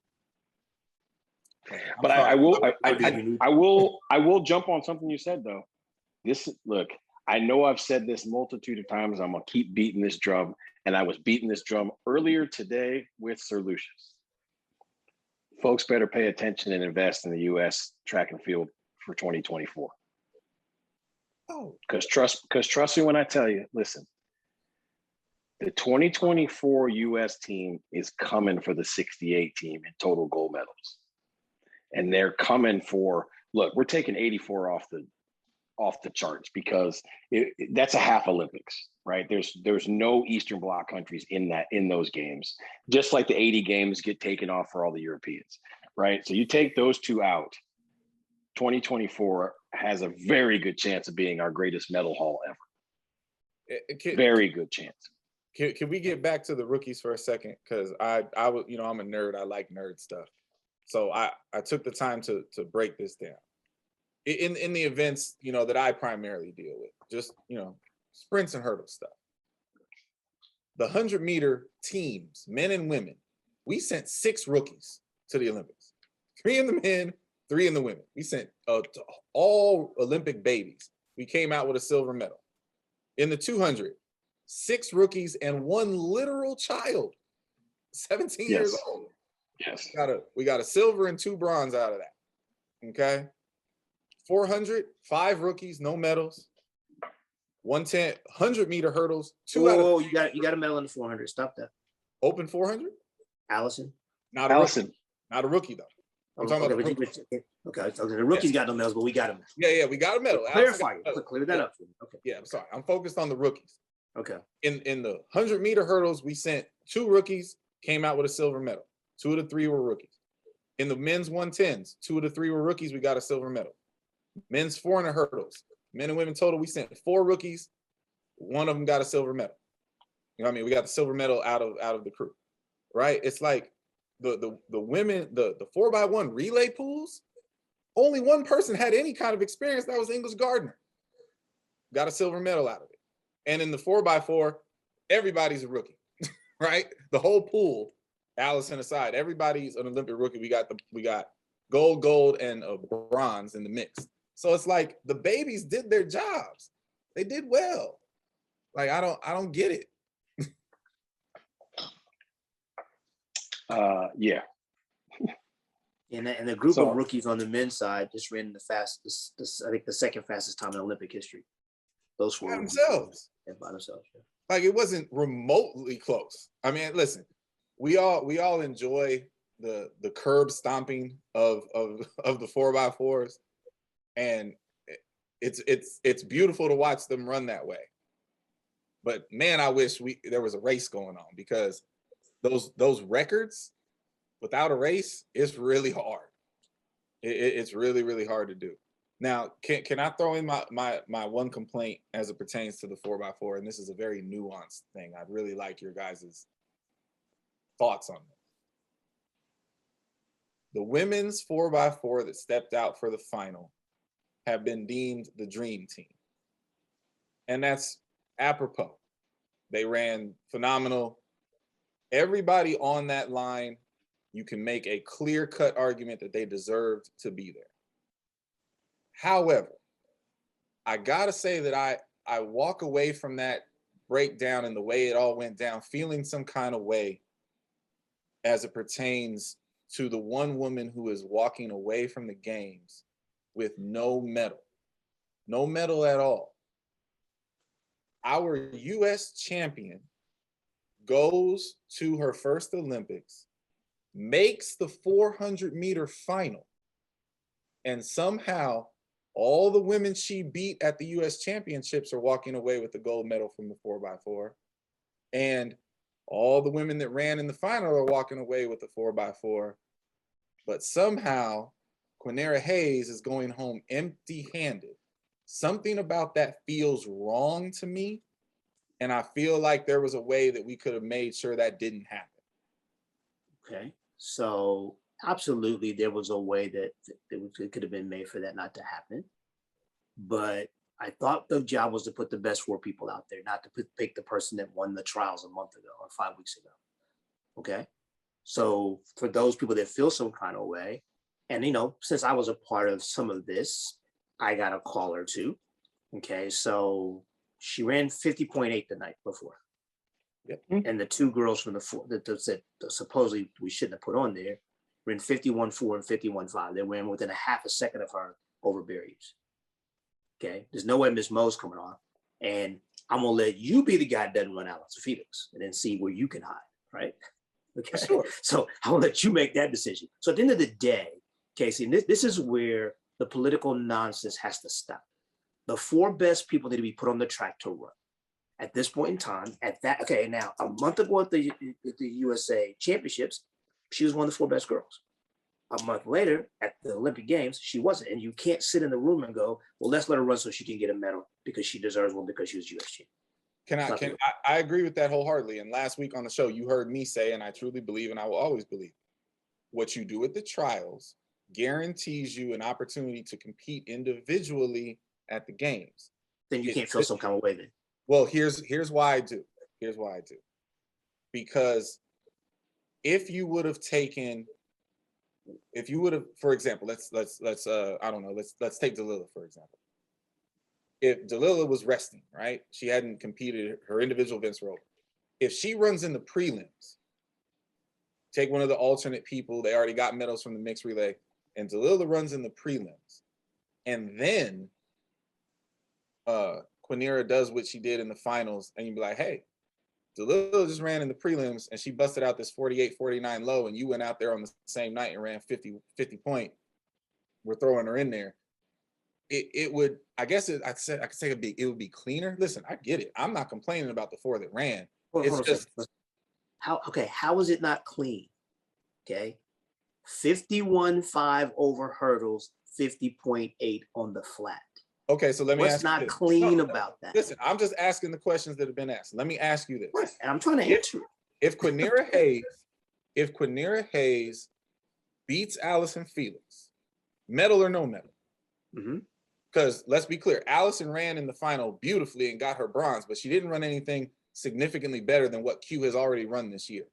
But I will jump on something you said though. Look, I know I've said this multitude of times. I'm gonna keep beating this drum, and I was beating this drum earlier today with Sir Lucious. Folks better pay attention and invest in the U.S. track and field for 2024. Oh, because trust me when I tell you. Listen, the 2024 U.S. team is coming for the 68 team in total gold medals. And they're coming for, look, we're taking 84 off the charts because that's a half Olympics, right? There's no Eastern Bloc countries in those games, just like the 80 games get taken off for all the Europeans, right? So you take those two out, 2024 has a very good chance of being our greatest medal haul ever. Very good chance. Can we get back to the rookies for a second? Because I was, you know, I'm a nerd. I like nerd stuff. So I took the time to break this down. In the events, you know, that I primarily deal with, just, you know, sprints and hurdle stuff. The 100-meter teams, men and women, we sent 6 rookies to the Olympics. 3 in the men, 3 in the women. We sent all Olympic babies. We came out with a silver medal. In the 200, 6 rookies and 1 literal child, 17 years old. Yes. We got a silver and 2 bronze out of that. Okay. 400, 5 rookies, no medals. 110, 100-meter hurdles. Whoa, you got a medal in the 400. Stop that. Open 400? Allison. Not a rookie. Not a rookie though. I'm talking about the rookies. Okay, the rookies got no medals, but we got them. Yeah, we got a medal. Clear that up for me. Okay. Yeah, I'm sorry. I'm focused on the rookies. Okay. In the 100-meter hurdles, we sent 2 rookies, came out with a silver medal. 2 of the 3 were rookies. In the men's 110s, 2 of the 3 were rookies. We got a silver medal. Men's 400 hurdles, men and women total, we sent 4 rookies. 1 of them got a silver medal. You know what I mean? We got the silver medal out of the crew, right? It's like the women, the 4x1 relay pools. Only 1 person had any kind of experience. That was English Gardner. Got a silver medal out of it. And in the 4x4, everybody's a rookie, right? The whole pool, Allison aside, everybody's an Olympic rookie. We got gold, and a bronze in the mix. So it's like the babies did their jobs. They did well. Like I don't get it. Yeah. And the group of rookies on the men's side just ran the fastest, I think the second fastest time in Olympic history. Those 4 by themselves. Yeah, by themselves. Yeah. Like it wasn't remotely close. I mean, listen, we all enjoy the curb stomping of the 4x4s, and it's beautiful to watch them run that way. But man, I wish there was a race going on, because those records without a race, it's really hard. It's really, really hard to do. Now, can I throw in my one complaint as it pertains to the 4x4? And this is a very nuanced thing. I'd really like your guys' thoughts on this. The women's 4x4 that stepped out for the final have been deemed the dream team. And that's apropos. They ran phenomenal. Everybody on that line, you can make a clear-cut argument that they deserved to be there. However, I gotta say that I walk away from that breakdown and the way it all went down feeling some kind of way as it pertains to the one woman who is walking away from the games with no medal at all. Our US champion goes to her first Olympics, makes the 400-meter final, and somehow all the women she beat at the US championships are walking away with the gold medal from the 4x4. And all the women that ran in the final are walking away with the 4x4. But somehow Quinera Hayes is going home empty-handed. Something about that feels wrong to me. And I feel like there was a way that we could have made sure that didn't happen. Okay, so absolutely there was a way that it could have been made for that not to happen. But I thought the job was to put the best 4 people out there, not to pick the person that won the trials a month ago or 5 weeks ago. Okay, so for those people that feel some kind of way, and since I was a part of some of this, I got a call or two. Okay, so she ran 50.8 the night before. Yep. And the 2 girls from the 4 that supposedly we shouldn't have put on there ran 51.4 and 51.5. They ran within a half a second of her over barriers. Okay, there's no way Miss Mo's coming on, and I'm gonna let you be the guy that doesn't run Alex Felix, and then see where you can hide, right? Okay, sure. So I'm gonna let you make that decision. So at the end of the day, Casey, and this is where the political nonsense has to stop. The 4 best people need to be put on the track to run. At this point in time, now a month ago at the USA Championships, she was one of the 4 best girls. A month later at the Olympic Games, she wasn't. And you can't sit in the room and go, well, let's let her run so she can get a medal because she deserves one because she was US champion. I agree with that wholeheartedly. And last week on the show, you heard me say, and I truly believe, and I will always believe, what you do at the trials guarantees you an opportunity to compete individually at the games. Then you can't feel some kind of way then. Well, here's why I do. Because if you would have, for example, let's take Delilah, for example. If Delilah was resting, right? She hadn't competed, her individual events were over. If she runs in the prelims, take one of the alternate people, they already got medals from the mixed relay, and Delilah runs in the prelims, and then Quinera does what she did in the finals, and you'd be like, hey, Delilah just ran in the prelims and she busted out this 48-49 low, and you went out there on the same night and ran 50 point. We're throwing her in there. It would, I guess I could say it would be cleaner. Listen, I get it. I'm not complaining about the 4 that ran. It's just how is it not clean? Okay. 51.5 over hurdles, 50.8 on the flat. Okay, so let me ask you what's not clean about that? Listen, I'm just asking the questions that have been asked. Let me ask you this. Right, and I'm trying to answer it. If Quinera Hayes beats Allison Felix, medal or no medal? Because let's be clear, Allison ran in the final beautifully and got her bronze, but she didn't run anything significantly better than what Q has already run this year.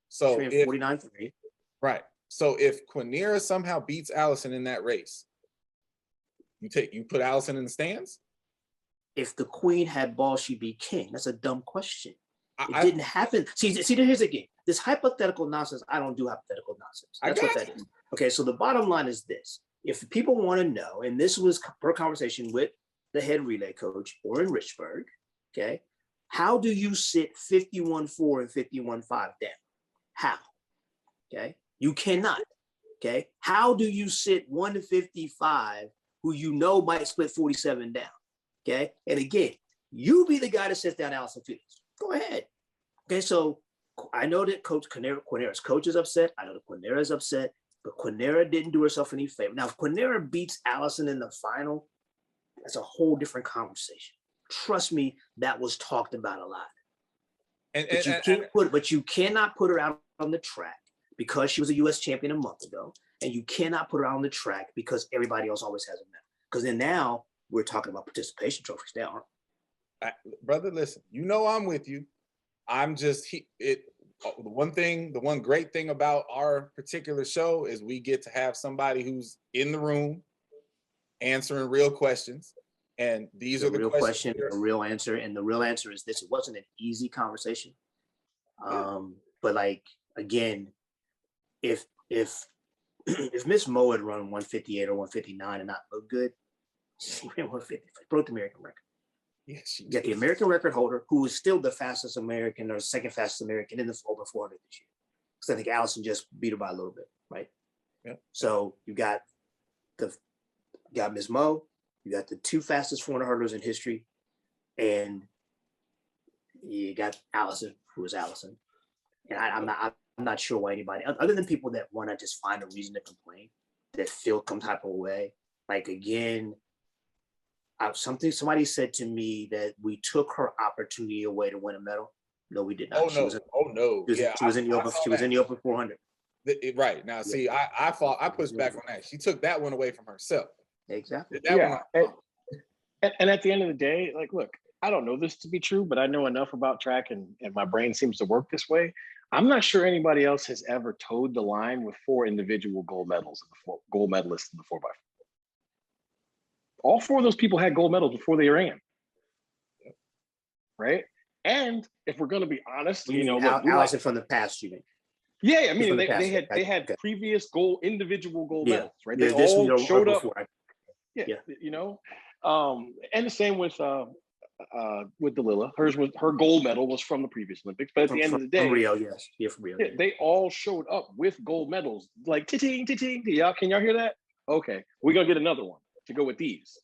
So 49.3. Right. So if Quinera somehow beats Allison in that race, you put Allison in the stands? If the queen had balls, she'd be king. That's a dumb question. It didn't happen. See, here's the game. This hypothetical nonsense, I don't do hypothetical nonsense. That's what that is. Okay, so the bottom line is this. If people want to know, and this was per conversation with the head relay coach, Orrin Richburg, okay, how do you sit 51.4 and 51.5 down? How? Okay. You cannot. Okay. How do you sit 155 who you know might split 47 down? Okay. And again, you be the guy that sits down Allison Felix. Go ahead. Okay. So I know that Coach Quinera's coach is upset. I know that Quinera is upset, but Quinera didn't do herself any favor. Now, if Quinera beats Allison in the final, that's a whole different conversation. Trust me, that was talked about a lot. But you cannot put her out on the track because she was a U.S. champion a month ago, and you cannot put her out on the track because everybody else always has a medal. Because then now we're talking about participation trophies now, aren't we? Brother, listen, you know I'm with you. I'm just the one great thing about our particular show is we get to have somebody who's in the room answering real questions. And these are the real questions. The real answer. And the real answer is this: it wasn't an easy conversation. But like again, if Miss Mo had run 158 or 159 and not look good, she ran 150, broke the American record. Yeah, she got the American record holder, who is still the fastest American or second fastest American in the over 400 this year. Because I think Allison just beat her by a little bit, right? Yeah. So you got Ms. Mo, you got the two fastest 400 hurdlers in history, and you got Allison, who is Allison. And I'm not sure why anybody, other than people that want to just find a reason to complain, that feel some type of way. Like again, somebody said to me that we took her opportunity away to win a medal. No, we did not. She was in the open 400. Right now, see, I pushed back on that. She took that one away from herself. Exactly. And at the end of the day, like, look, I don't know this to be true, but I know enough about track, and my brain seems to work this way. I'm not sure anybody else has ever towed the line with 4 individual gold medalists in the 4x4. All 4 of those people had gold medals before they ran, right? And if we're going to be honest, Allison from the past, you mean? Yeah, I mean, they had previous individual gold medals, right? They all showed up. Yeah, and the same with Delilah. Her gold medal was from the previous Olympics, but at the end of the day, from Rio, yes, from Rio. Yeah, they all showed up with gold medals. Like ting ting ting. Can y'all hear that? Okay, we're gonna get another one to go with these,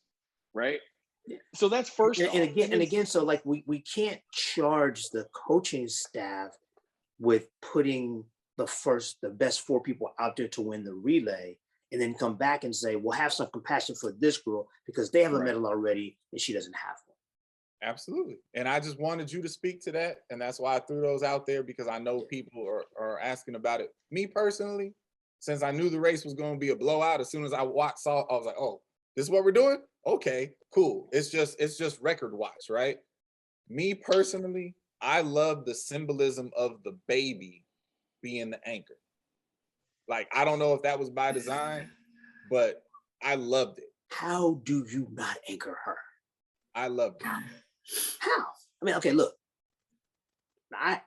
right? Yeah. So that's first. And again, so like we can't charge the coaching staff with putting the best 4 people out there to win the relay, and then come back and say, well, have some compassion for this girl because they have a medal already and she doesn't have one. Absolutely. And I just wanted you to speak to that. And that's why I threw those out there, because I know people are asking about it. Me personally, since I knew the race was going to be a blowout, as soon as I saw, I was like, oh, this is what we're doing? Okay, cool. It's just record watch, right? Me personally, I love the symbolism of the baby being the anchor. Like, I don't know if that was by design, but I loved it. How do you not anchor her? I loved it. How? I mean, okay, look. I'm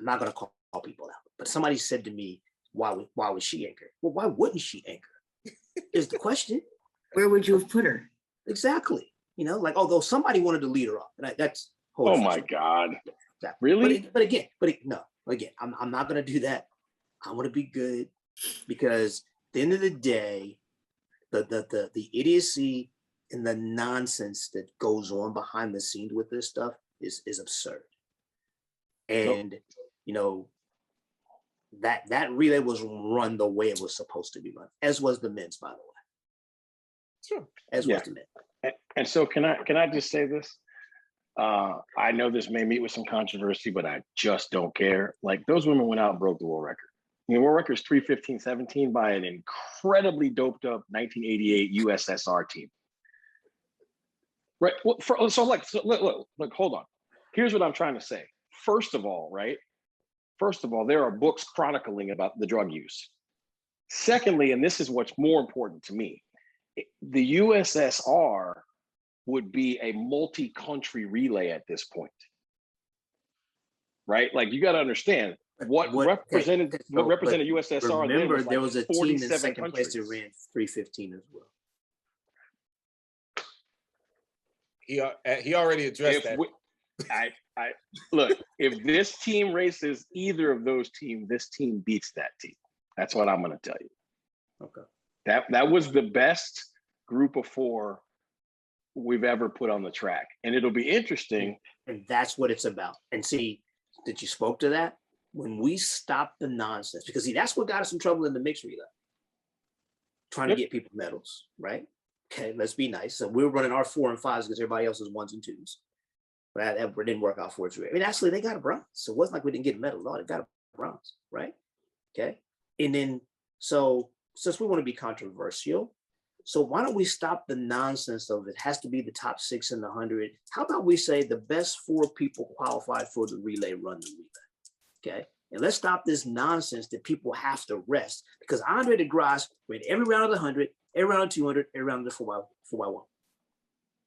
not going to call people out, but somebody said to me, why was she anchored? Well, why wouldn't she anchor? Is the question. Where would you have put her? Exactly. Like, although somebody wanted to lead her up. And that's oh my God. Exactly. Really? Again, I'm not going to do that. I want to be good, because at the end of the day, the idiocy and the nonsense that goes on behind the scenes with this stuff is absurd. And that relay was run the way it was supposed to be run, as was the men's, by the way. Sure. Was the men. And so can I just say this? I know this may meet with some controversy, but I just don't care. Like, those women went out and broke the world record. World record is 3:15:17 by an incredibly doped up 1988 USSR team. Right. Well, look, hold on. Here's what I'm trying to say. First of all, there are books chronicling about the drug use. Secondly, and this is what's more important to me, the USSR would be a multi-country relay at this point. Right? Like, you got to understand what represented USSR. Remember, there was a team in second place that ran 3:15 as well. He already addressed that. I look, if this team races either of those teams, this team beats that team. That's what I'm going to tell you. Okay. That was the best group of 4 we've ever put on the track. And it'll be interesting. And that's what it's about. And see, that you spoke to that, when we stop the nonsense, because see, that's what got us in trouble in the mixed relay. Trying to get people medals, right? Okay, let's be nice. So we're running our 4 and 5s because everybody else is 1s and 2s. But that didn't work out for us. I mean, actually, they got a bronze. So it wasn't like we didn't get medals. They got a bronze, right? Okay. And then, so since we want to be controversial, so why don't we stop the nonsense of it has to be the top 6 in the 100? How about we say the best 4 people qualified for the relay run the relay? Okay. And let's stop this nonsense that people have to rest, because Andre DeGrasse ran every round of the 100, every round of 200, every round of the 4x1,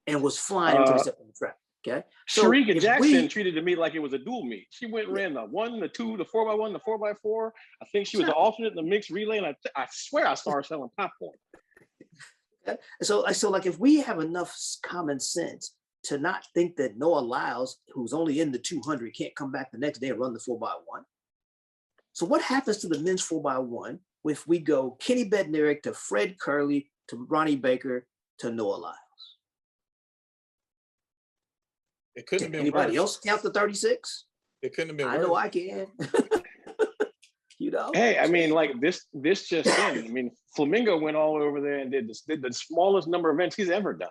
and was flying until he stepped on the track. Okay. So Sharika Jackson treated me like it was a dual meet. She went and ran the 1, the 2, the 4x1, the 4x4. I think she was an alternate in the mixed relay, and I swear I saw her selling popcorn. Okay. So like if we have enough common sense to not think that Noah Lyles, who's only in the 200, can't come back the next day and run the 4x1. So what happens to the men's 4x1 if we go Kenny Bednarik to Fred Curley to Ronnie Baker to Noah Lyles? It couldn't have been anybody worse. else count the 36? It couldn't have been worse. I know I can. You know? Hey, I mean, like this just in. I mean, Flamingo went all over there and did the smallest number of events he's ever done.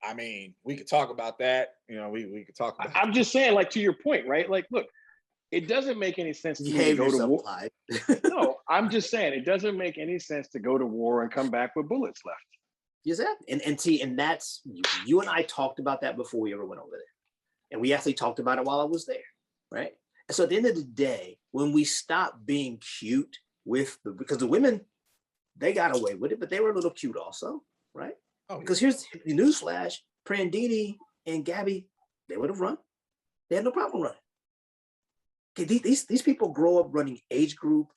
I mean, we could talk about that. You know, we could talk about I'm just saying, like, to your point, right? Like, look, it doesn't make any sense to me to go to war. No, I'm just saying it doesn't make any sense to go to war and come back with bullets left. Exactly. And that's, you and I talked about that before we ever went over there. And we actually talked about it while I was there, right? And so at the end of the day, when we stop being cute with because the women, they got away with it, but they were a little cute also, right? Oh, because here's the newsflash, Prandini and Gabby, they would have run. They had no problem running. Okay, these people grow up running age group,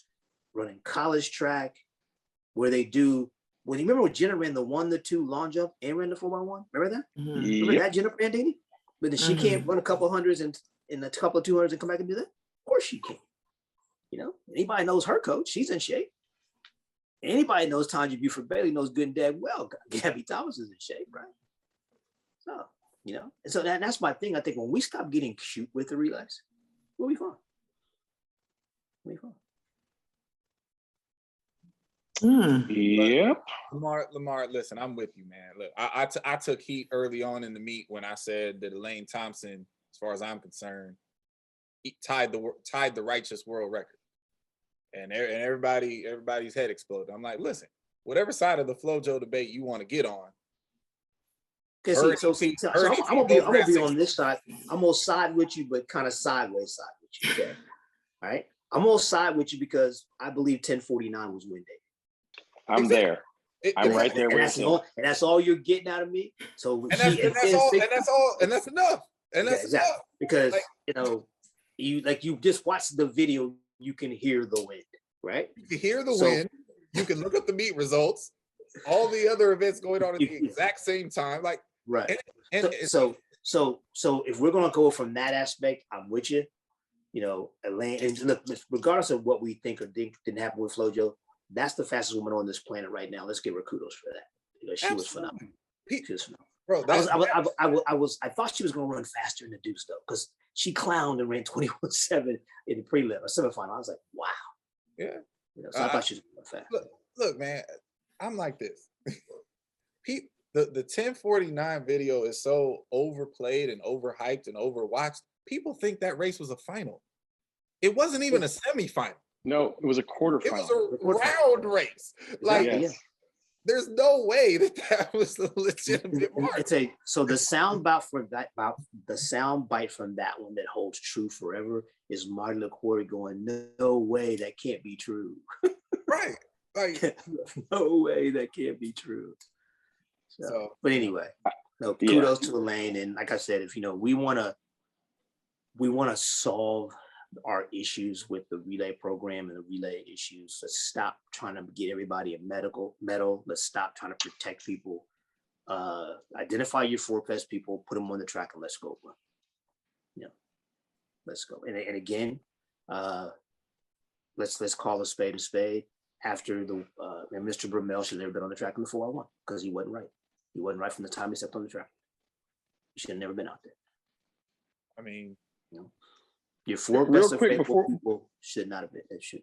running college track, where they do, when you remember when Jenna ran the 1, the 2 long jump and ran the 4x1? Remember that? Mm-hmm. Remember that, Jenna Prandini? But then she can't run a couple hundreds and in a couple of 200s and come back and do that? Of course she can. You know, anybody knows her coach, she's in shape. Anybody knows Tanya Buford Bailey knows good and dead well Gabby Thomas is in shape, right? So, you know, and so that's my thing. I think when we stop getting cute with the relays, we'll be fine. We'll be fine. Yep. Lamar, listen, I'm with you, man. Look, I took heat early on in the meet when I said that Elaine Thompson, as far as I'm concerned, he tied the righteous world record, and everybody's head exploded. I'm like, listen, whatever side of the FloJo debate you want to get on. Okay, so I'm gonna be on this side. I'm gonna side with you, but kind of sideways side with you. Okay, all right. I'm gonna side with you because I believe 1049 was win day. I'm there. I'm right there with you. And that's all you're getting out of me. So that's enough. And that's enough. Because like, you know, you just watch the video, you can hear the wind, right? You can hear the wind. You can look up the meet results. All the other events going on at the exact same time, like right. So if we're gonna go from that aspect, I'm with you. You know, Elaine, and look, regardless of what we think or didn't happen with FloJo, that's the fastest woman on this planet right now. Let's give her kudos for that. You know, she was phenomenal. She was phenomenal. Bro, I thought she was going to run faster in the deuce though, because she clowned and ran 21.7 in the prelim or semifinal. I was like, wow. Yeah. You know, so I thought she was going fast. Look, man, I'm like this. The 1049 video is so overplayed and overhyped and overwatched. People think that race was a final. It wasn't even a semifinal. No, it was a quarterfinal. It was a round race. Like, there's no way that was a legitimate mark. So the sound bite from that one that holds true forever is Marty LaQuarrie going, no way, that can't be true. Right. Like, no way, that can't be true. So, but anyway, no, kudos to Elaine. And like I said, if you know, we want to solve our issues with the relay program and the relay issues. Let's stop trying to get everybody a medal. Let's stop trying to protect people. Identify your 4 best people, put them on the track, and let's go run. you know, let's go. And again, let's call a spade a spade. After the and Mr. Brumell should have never been on the track in the 4x1 because he wasn't right. He wasn't right from the time he stepped on the track. He should have never been out there. I mean, you know, your four real best quick available before people should not have been. It should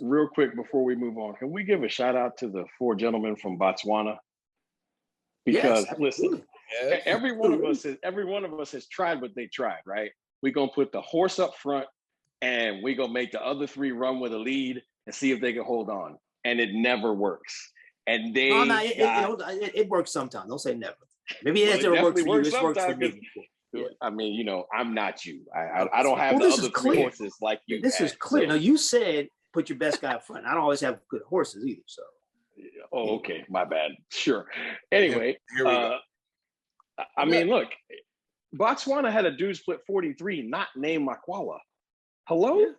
real quick before we move on, can we give a shout out to the 4 gentlemen from Botswana? Because yes, listen, yeah. every one of us has tried what they tried, right? We're gonna put the horse up front and we're gonna make the other 3 run with a lead and see if they can hold on. And it never works. And they it works sometimes. Don't say never. Maybe it hasn't worked for you. It's worked for me. Yeah. I mean, you know, I'm not you. I don't have the other 3 horses like you. This is clear. Now you said put your best guy up front. I don't always have good horses either. So. Oh, okay. My bad. Sure. Anyway, Here we go. I mean, look, Botswana had a dude split 43, not named Makwala. Hello? Yeah.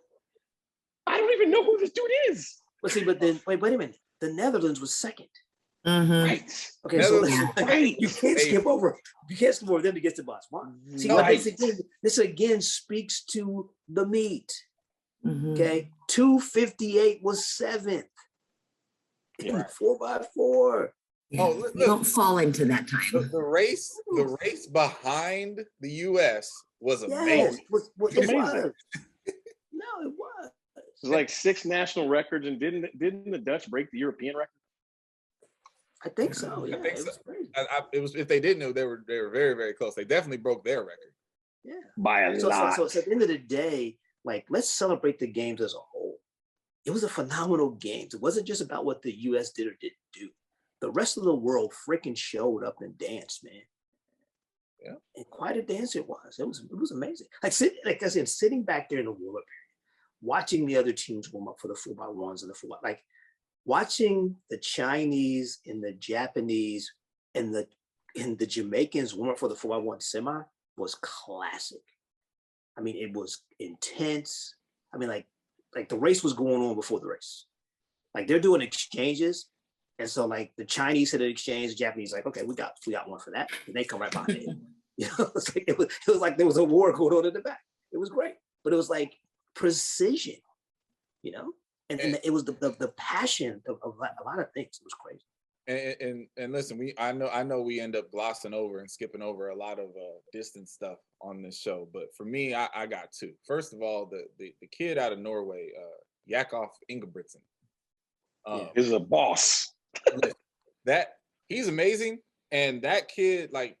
I don't even know who this dude is. Well, see, but then wait a minute. The Netherlands was second. Mhm. Right. Okay, Netherlands, so right. you can't skip over. You can't skip over them to get to Botswana. See, No, but this again speaks to the meat. Mhm. Okay, 258 was 7th. Yeah. 4x4. Yeah. Oh, look, You don't fall into that time. the race behind the U.S. was Yes, amazing. it was. Amazing. No, it was. It was like 6 national records, and didn't the Dutch break the European record? I think so. Yeah, I think it so. was crazy. It was, if they didn't know, they were very, very close. They definitely broke their record. Yeah. By a lot. So at the end of the day, like, let's celebrate the games as a whole. It was a phenomenal game. It wasn't just about what the U.S. did or didn't do. The rest of the world freaking showed up and danced, man. Yeah. And quite a dance it was. It was amazing. Like I said, sitting back there in the warm-up period, watching the other teams warm up for the 4x1s and the 4x, like watching the Chinese and the Japanese and the Jamaicans warm up for the 4x1 semi was classic. I mean, it was intense. I mean, like the race was going on before the race. Like they're doing exchanges. And so like the Chinese hit an exchange, the Japanese like, okay, we got one for that. And they come right behind it. You know, it was like there was a war going on in the back. It was great. But it was like precision, you know? And it was the passion of a lot of things. It was crazy. And listen, I know we end up glossing over and skipping over a lot of distance stuff on this show, but for me, I got 2. First of all, the kid out of Norway, Jakob Ingebrigtsen, is a boss. That he's amazing, and that kid, like,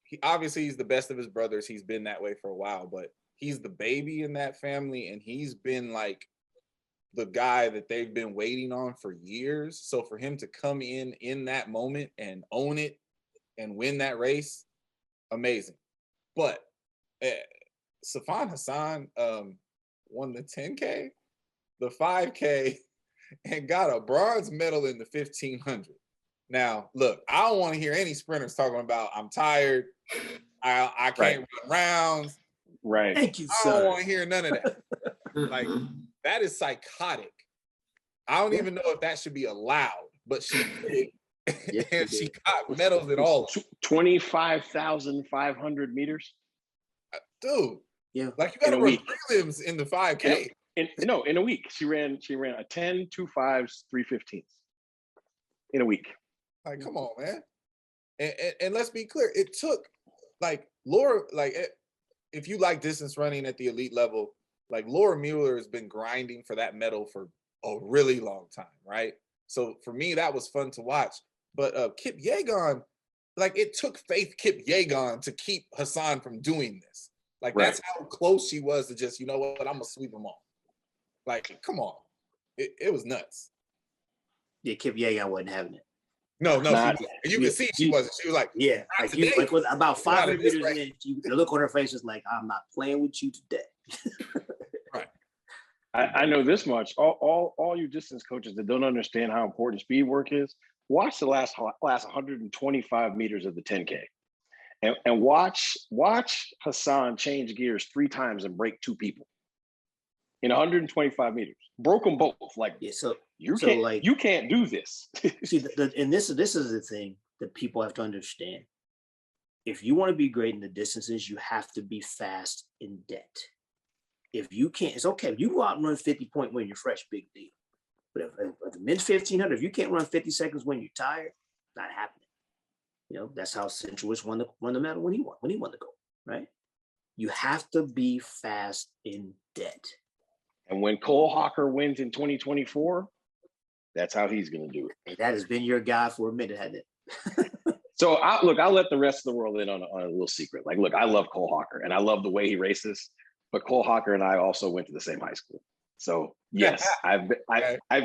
he's the best of his brothers. He's been that way for a while, but he's the baby in that family, and he's been like the guy that they've been waiting on for years. So for him to come in that moment and own it and win that race, amazing. But Safan Hassan won the 10K, the 5K, and got a bronze medal in the 1500. Now, look, I don't want to hear any sprinters talking about I'm tired, I can't run rounds. Right. Thank you, I sir. don't want to hear none of that. Like, that is psychotic. I don't even know if that should be allowed, but she did. Yes, And she got medals at all. 25,500 meters. Dude, Yeah. like, you got to In a run week. prelims in the 5K. In a week. She ran a 10, 2 5s, 3 15s. In a week. Like, come on, man. And let's be clear, it took, like, Laura, like, if you like distance running at the elite level, like, Laura Mueller has been grinding for that medal for a really long time, right? So for me, that was fun to watch. But Kip Yegon, like, it took Faith Kip Yegon to keep Hassan from doing this. Like, Right. That's how close she was to just, you know what, I'm gonna sweep them all. Like, come on. It was nuts. Yeah, Kip Yeager wasn't having it. No, Not- she, and you can see she wasn't. She was like, Yeah, Not like you, today. like with about 500 this meters race. in, the look on her face is like, I'm not playing with you today. I know this much. All you distance coaches that don't understand how important speed work is, watch the last 125 meters of the 10K. And watch Hassan change gears 3 times and break 2 people in 125 meters. Broke them both. Like, Yeah, so you so, can't do this. see, and this is the thing that people have to understand. if you want to be great in the distances, you have to be fast in debt. If you can't, it's okay. If you go out and run 50 point when you're fresh, big deal. But if the men's 1500, if you can't run 50 seconds when you're tired, not happening. You know, that's how Central West won the medal when he won the gold, right? You have to be fast in debt. And when Cole Hawker wins in 2024, that's how he's going to do it. And that has been your guy for a minute, hasn't it? So I'll let the rest of the world in on a little secret. Like, look, I love Cole Hawker and I love the way he races, but Cole Hawker and I also went to the same high school. So yes, I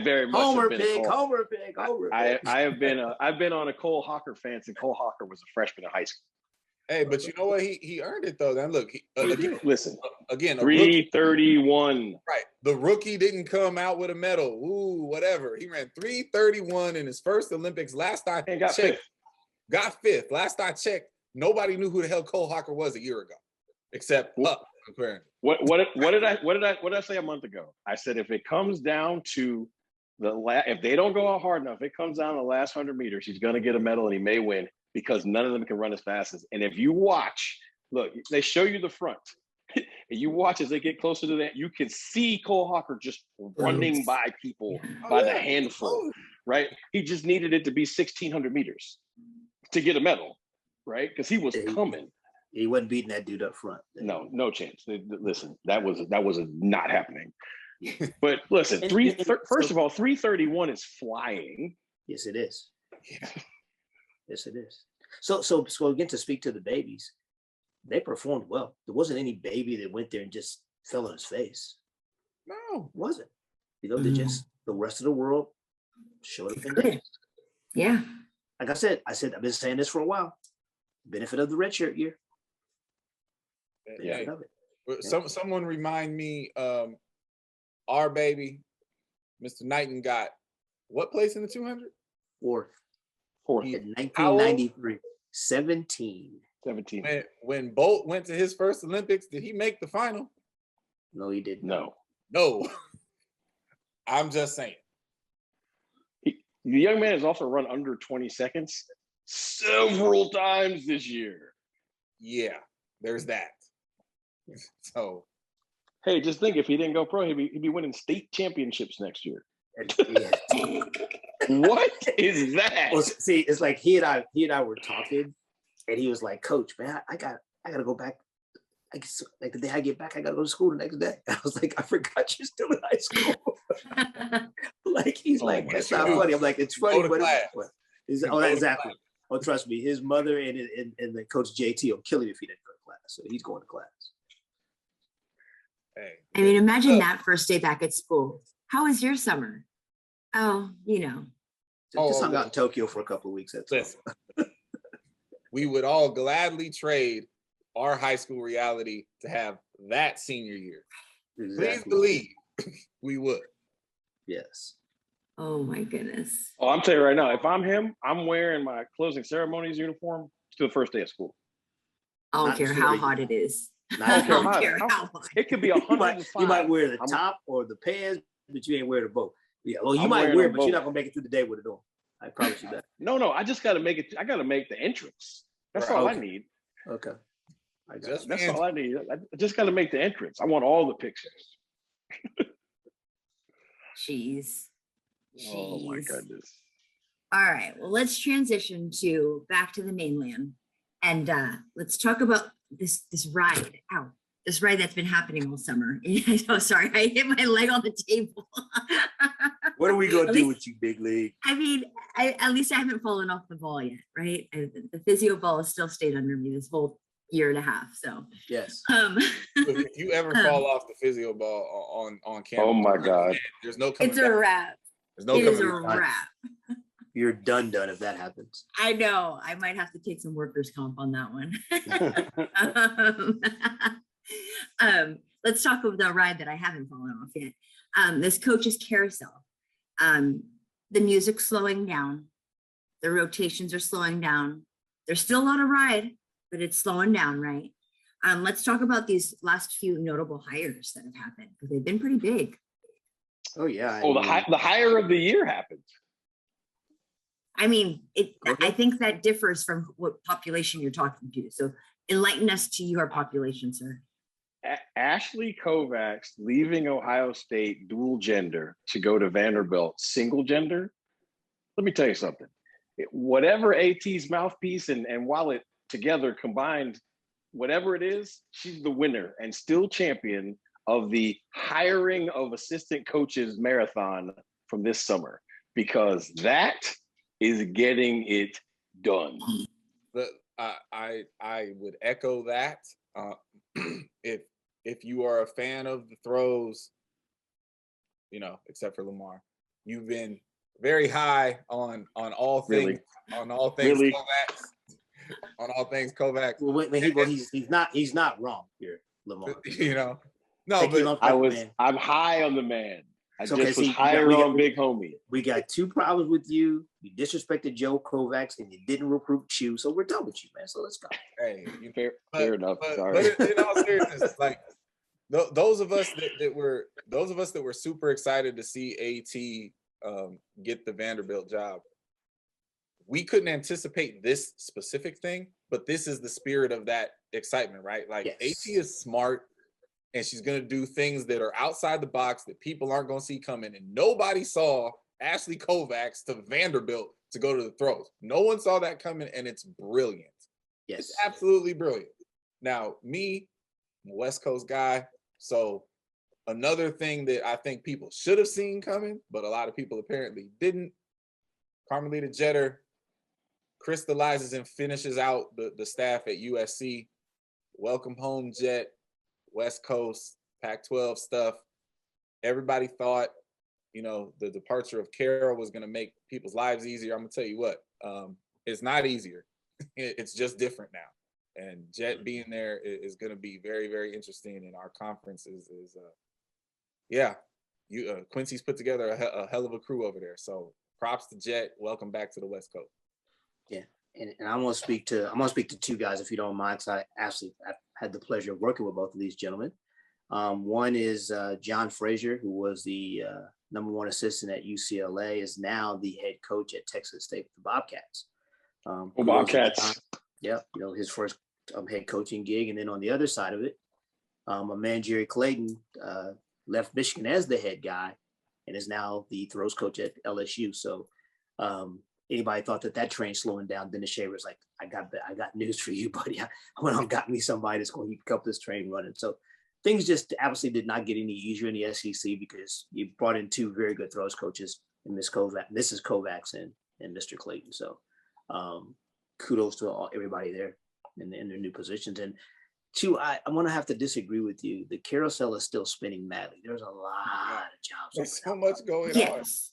very much Homer have been pig, Homer pig, Homer pig. I've been on a Cole Hawker fan since Cole Hawker was a freshman in high school. Hey, but you know what? He earned it though. Then look, listen, again, 3:31. Right, the rookie didn't come out with a medal. Ooh, whatever. He ran 3:31 in his first Olympics. Last I checked, got fifth. Last I checked, nobody knew who the hell Cole Hawker was a year ago, except apparently. What did I say a month ago? I said if it comes down to if they don't go out hard enough, if it comes down to the last 100 meters, he's going to get a medal and he may win because none of them can run as fast as. And if you watch, look, they show you the front, and you watch as they get closer to that, you can see Cole Hawker just running by people by the handful, right? He just needed it to be 1,600 meters to get a medal, right? Because he was coming. He wasn't beating that dude up front. No chance. Listen, that was not happening. But listen, first of all, 3:31 is flying. Yes, it is. Yeah. Yes, it is. So again, to speak to the babies, they performed well. There wasn't any baby that went there and just fell on his face. No, it wasn't. You know, they just, the rest of the world showed up in there. Yeah. Like I said, I've been saying this for a while. Benefit of the redshirt year. Yeah. Someone remind me, our baby, Mr. Knighton, got what place in the 200? Fourth. In 1993. 17. When Bolt went to his first Olympics, did he make the final? No, he didn't. No. I'm just saying. The young man has also run under 20 seconds several times this year. Yeah, there's that. So, hey, just think if he didn't go pro, he'd be winning state championships next year. What is that? Well, see, it's like he and I were talking, and he was like, "Coach, man, I gotta go back. I guess like the day I get back, I gotta go to school the next day." I was like, "I forgot you're still in high school." Like he's like, "That's not funny." I'm like, "It's funny, but exactly." Oh, trust me, his mother and the coach JT will kill him if he didn't go to class. So he's going to class. Hey. I mean, imagine that first day back at school. How was your summer? Oh, you know. Just hung out in Tokyo for a couple of weeks. That's all. We would all gladly trade our high school reality to have that senior year. Exactly. Please believe we would. Yes. Oh my goodness. Oh, I'm telling you right now, if I'm him, I'm wearing my closing ceremonies uniform to the first day of school. I don't care how hot it is. I don't care how hot. It could be 105. You might wear the top or the pants, but you ain't wear the boat. Yeah, well, you might wear it, but you're not gonna make it through the day with it on. I promise you that. No, I just gotta make it. I gotta make the entrance. That's all I need. Okay. That's all I need. I just gotta make the entrance. I want all the pictures. Jeez. Oh my goodness. All right. Well, let's transition back to the mainland, and let's talk about this ride. Ow. This ride that's been happening all summer. Oh, sorry, I hit my leg on the table. What are we gonna do with you, big league? I mean, at least I haven't fallen off the ball yet, right? The physio ball has still stayed under me this whole year and a half. So yes. If you ever fall off the physio ball on camera, oh my God, there's no coming It's back. A wrap. There's no it coming is a back. wrap. You're done if that happens. I know. I might have to take some workers' comp on that one. Let's talk about the ride that I haven't fallen off yet. This coach's carousel. The music's slowing down. The rotations are slowing down. There's still on a ride, but it's slowing down, right? Let's talk about these last few notable hires that have happened because they've been pretty big. Oh yeah. The hire of the year happened. I mean, I think that differs from what population you're talking to. So enlighten us to your population, sir. Ashley Kovacs leaving Ohio State dual gender to go to Vanderbilt single gender. Let me tell you something. Whatever AT's mouthpiece and Wallet together combined, whatever it is, she's the winner and still champion of the hiring of assistant coaches marathon from this summer, because that is getting it done. But I would echo that. If you are a fan of the throws, you know, except for Lamar, you've been very high on all things, Really? on all things Really? Kovacs, on all things Kovacs. Well, he's not wrong here, Lamar. You know, no, but I'm high on the man. I It's just okay, was see, higher on Big Homie. We got two problems with you. You disrespected Joe Kovacs and you didn't recruit Chew, so we're done with you, man. So let's go. hey, Fair enough. Sorry. But in all seriousness, like those of us that were super excited to see AT get the Vanderbilt job, we couldn't anticipate this specific thing, but this is the spirit of that excitement, right? Like, yes. AT is smart, and she's going to do things that are outside the box that people aren't going to see coming. And nobody saw Ashley Kovacs to Vanderbilt to go to the throws. No one saw that coming, and it's brilliant. Yes. It's absolutely brilliant. Now, me, I'm a West Coast guy, so another thing that I think people should have seen coming, but a lot of people apparently didn't, Carmelita Jeter crystallizes and finishes out the staff at USC. Welcome home, Jet. West Coast, Pac-12 stuff. Everybody thought, you know, the departure of Carroll was going to make people's lives easier. I'm going to tell you what, it's not easier. It's just different now. And Jet being there is going to be very, very interesting. And our conference is Quincy's put together a hell of a crew over there. So props to Jet. Welcome back to the West Coast. Yeah. And I'm going to speak to two guys, if you don't mind, because I've had the pleasure of working with both of these gentlemen. One is John Frazier, who was the #1 assistant at UCLA, is now the head coach at Texas State, the Bobcats. Bobcats. Yeah, you know, his first head coaching gig. And then on the other side of it, my man Jerry Clayton left Michigan as the head guy and is now the throws coach at LSU. So anybody thought that train's slowing down, Dennis Shaver's like, I got news for you, buddy. I went on, got me somebody that's going to keep up this train running. So things just obviously did not get any easier in the SEC because you brought in two very good throws coaches, and Mrs. Kovacs and Mr. Clayton. So kudos to everybody there in their new positions. And two, I'm going to have to disagree with you. The carousel is still spinning madly. There's a lot of jobs. There's so much going on. Yes,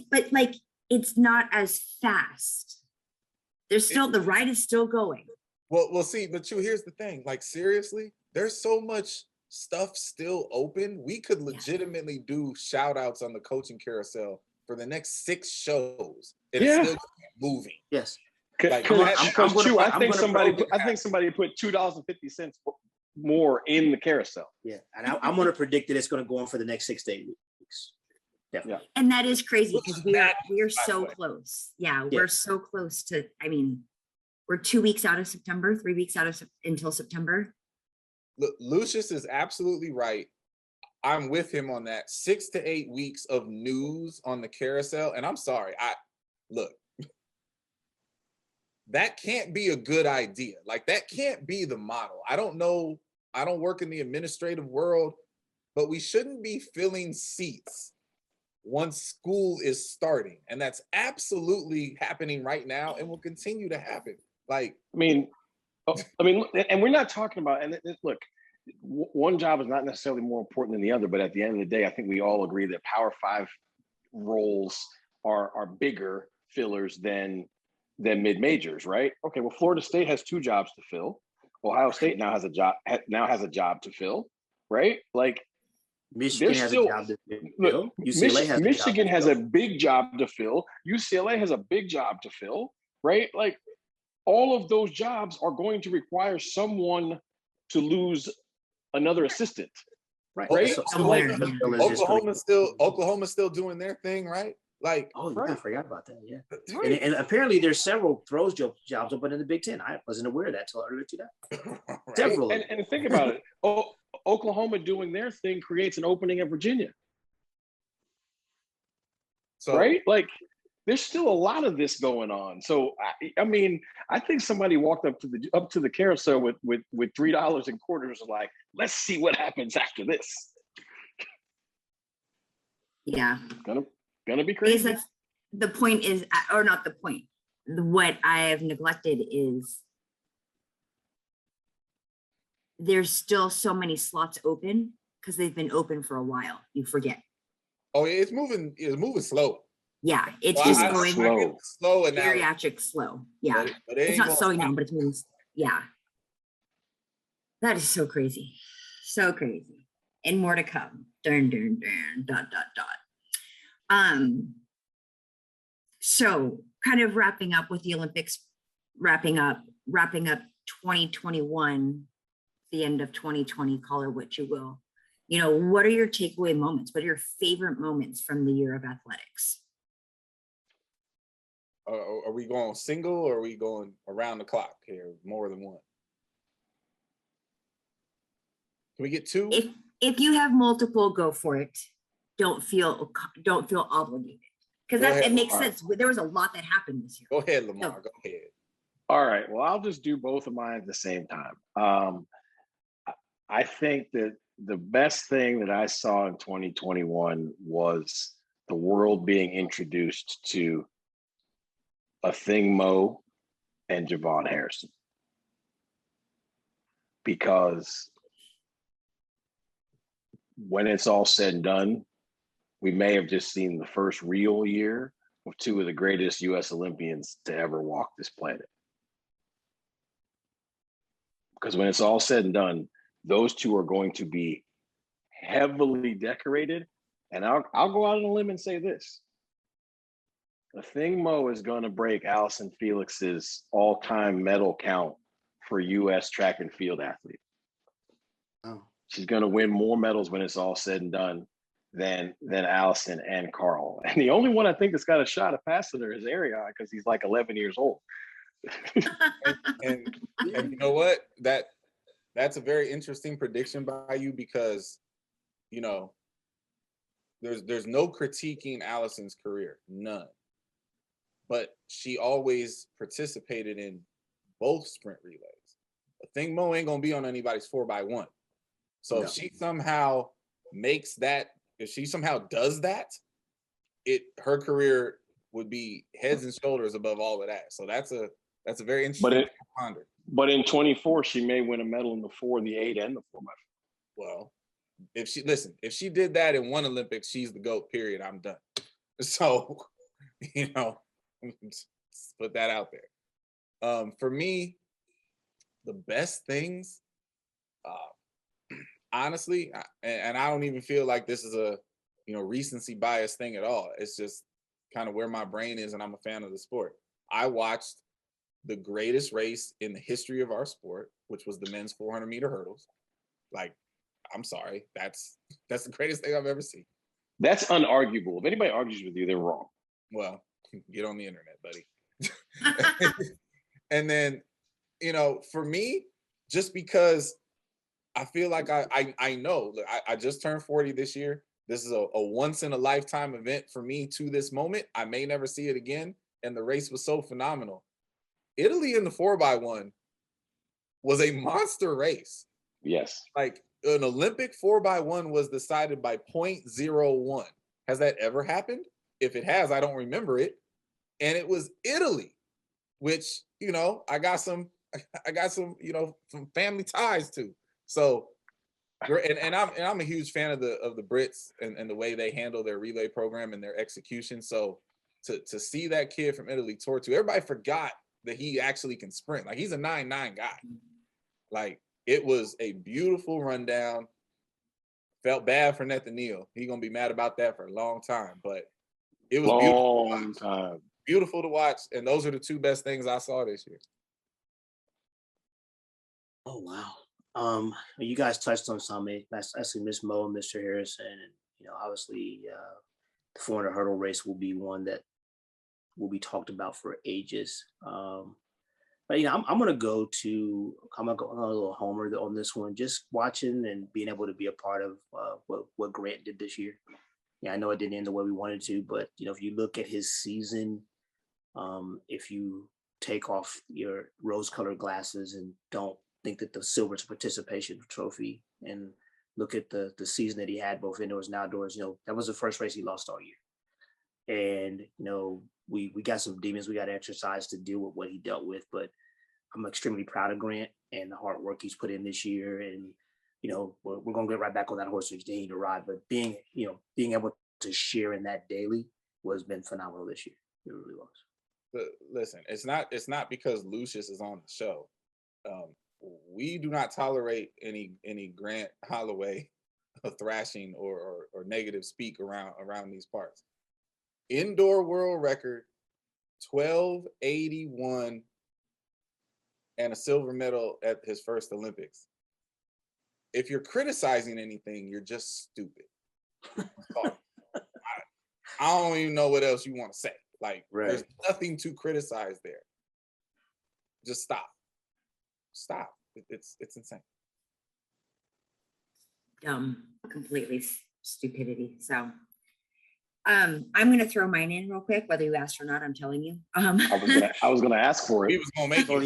but like, it's not as fast. There's still, the ride is still going. Well, see, but here's the thing. Like, seriously, there's so much stuff still open. We could legitimately do shout outs on the coaching carousel for the next 6 shows. It's still moving. Yes. I think somebody put $2.50 more in the carousel. Yeah. And I'm going to predict that it's going to go on for the next 6 to 8 weeks. Definitely. Yeah. And that is crazy because we're so close. Yeah, we're so close to, I mean, we're 2 weeks out of September, 3 weeks out of until September. Look, Lucious is absolutely right. I'm with him on that. 6 to 8 weeks of news on the carousel. And I'm sorry, look, that can't be a good idea. Like, that can't be the model. I don't know. I don't work in the administrative world, but we shouldn't be filling seats once school is starting. And that's absolutely happening right now and will continue to happen. Like, I mean, and we're not talking about, and look, one job is not necessarily more important than the other, but at the end of the day, I think we all agree that Power 5 roles are bigger fillers than mid-majors, right? Okay, well, Florida State has 2 jobs to fill. Ohio State now has a job to fill, right? Like, Michigan has a job to fill. Michigan has a big job to fill. UCLA has a big job to fill, right? Like, all of those jobs are going to require someone to lose another assistant, right? So Oklahoma's still doing their thing, right? Like, Oh, yeah, I forgot about that. Yeah. right. And apparently there's several throws jobs open in the Big Ten. I wasn't aware of that till earlier today. Right. Several. And think about it. Oklahoma doing their thing creates an opening in Virginia. So, right? Like, there's still a lot of this going on. So I mean, I think somebody walked up to the carousel with $3 in quarters, like, let's see what happens after this. Yeah. Gonna be Because crazy. that's the point is, or not the point. What I have neglected is there's still so many slots open because they've been open for a while. You forget. oh, it's moving slow. Yeah, it's Well, just I going slow. Slow and now geriatric slow. Yeah, but it it's ain't not gonna slowing stop. down, but it's moving. Yeah, that is so crazy, so crazy, and more to come. Dun dun dun dot dot dot. So kind of wrapping up with the Olympics, wrapping up 2021, the end of 2020, call it what you will. You know, what are your takeaway moments? What are your favorite moments from the year of athletics? Are we going single or are we going around the clock here? More than one. Can we get two? If you have multiple, go for it. Don't feel obligated, because that it makes sense. There was a lot that happened this year. Go ahead, Lamar. Go ahead. All right. Well, I'll just do both of mine at the same time. I think that the best thing that I saw in 2021 was the world being introduced to a Thing Mo and Javon Harrison. Because when it's all said and done, we may have just seen the first real year of two of the greatest US Olympians to ever walk this planet. Because when it's all said and done, those two are going to be heavily decorated. And I'll go out on a limb and say this. The Thing Mo is going to break Allison Felix's all-time medal count for US track and field athlete. Oh. She's going to win more medals when it's all said and done than Allison and Carl. And the only one I think that's got a shot of passing her is Arion, because he's like 11 years old. and you know what? That's a very interesting prediction by you, because you know there's no critiquing Allison's career, none. But she always participated in both sprint relays. The Thing Mo ain't gonna be on anybody's 4x1. So No. if she somehow makes that, if she somehow does that, her career would be heads and shoulders above all of that. So that's a very interesting ponder. But in 24, she may win a medal in the 4, the 8, and the 4x4. Well, if she did that in one Olympics, she's the GOAT, period. I'm done. So, you know, just put that out there. For me, the best things, honestly, and I don't even feel like this is a, recency bias thing at all. It's just kind of where my brain is, and I'm a fan of the sport. I watched the greatest race in the history of our sport, which was the men's 400-meter hurdles. Like, I'm sorry, that's the greatest thing I've ever seen. That's unarguable. If anybody argues with you, they're wrong. Well, get on the internet, buddy. And then, for me, just because I feel like I know, I just turned 40 this year. This is a once in a lifetime event for me to this moment. I may never see it again. And the race was so phenomenal. Italy in the 4x1 was a monster race. Yes. Like, an Olympic 4x1 was decided by 0.01. Has that ever happened? If it has, I don't remember it. And it was Italy, which, I got some, some family ties to. So, and I'm a huge fan of the Brits and the way they handle their relay program and their execution. So to see that kid from Italy tour to, everybody forgot that he actually can sprint. Like, he's a 9'9" guy. Like, it was a beautiful rundown. Felt bad for Nathaniel. He's gonna be mad about that for a long time, but it was beautiful to watch. And those are the two best things I saw this year. Oh wow. You guys touched on some, especially Miss Mo and Mr. Harrison, and obviously the 400 hurdle race will be one that will be talked about for ages. But I'm gonna go a little homer on this one, just watching and being able to be a part of what Grant did this year. Yeah, I know it didn't end the way we wanted to, but if you look at his season, if you take off your rose-colored glasses and don't think that the silver's participation trophy and look at the season that he had both indoors and outdoors, that was the first race he lost all year. And we got some demons we got to exercise to deal with what he dealt with, but I'm extremely proud of Grant and the hard work he's put in this year. And we're gonna get right back on that horse to ride, but being able to share in that daily has been phenomenal this year. It really was. Listen, it's not because Lucious is on the show. We do not tolerate any Grant Holloway thrashing or negative speak around these parts. Indoor world record 1281 and a silver medal at his first Olympics. If you're criticizing anything, you're just stupid. I don't even know what else you want to say. Like, right. There's nothing to criticize there. Just stop. It's insane. Completely stupidity. So I'm gonna throw mine in real quick, whether you asked or not. I'm telling you. I was gonna ask for it. He was gonna make it.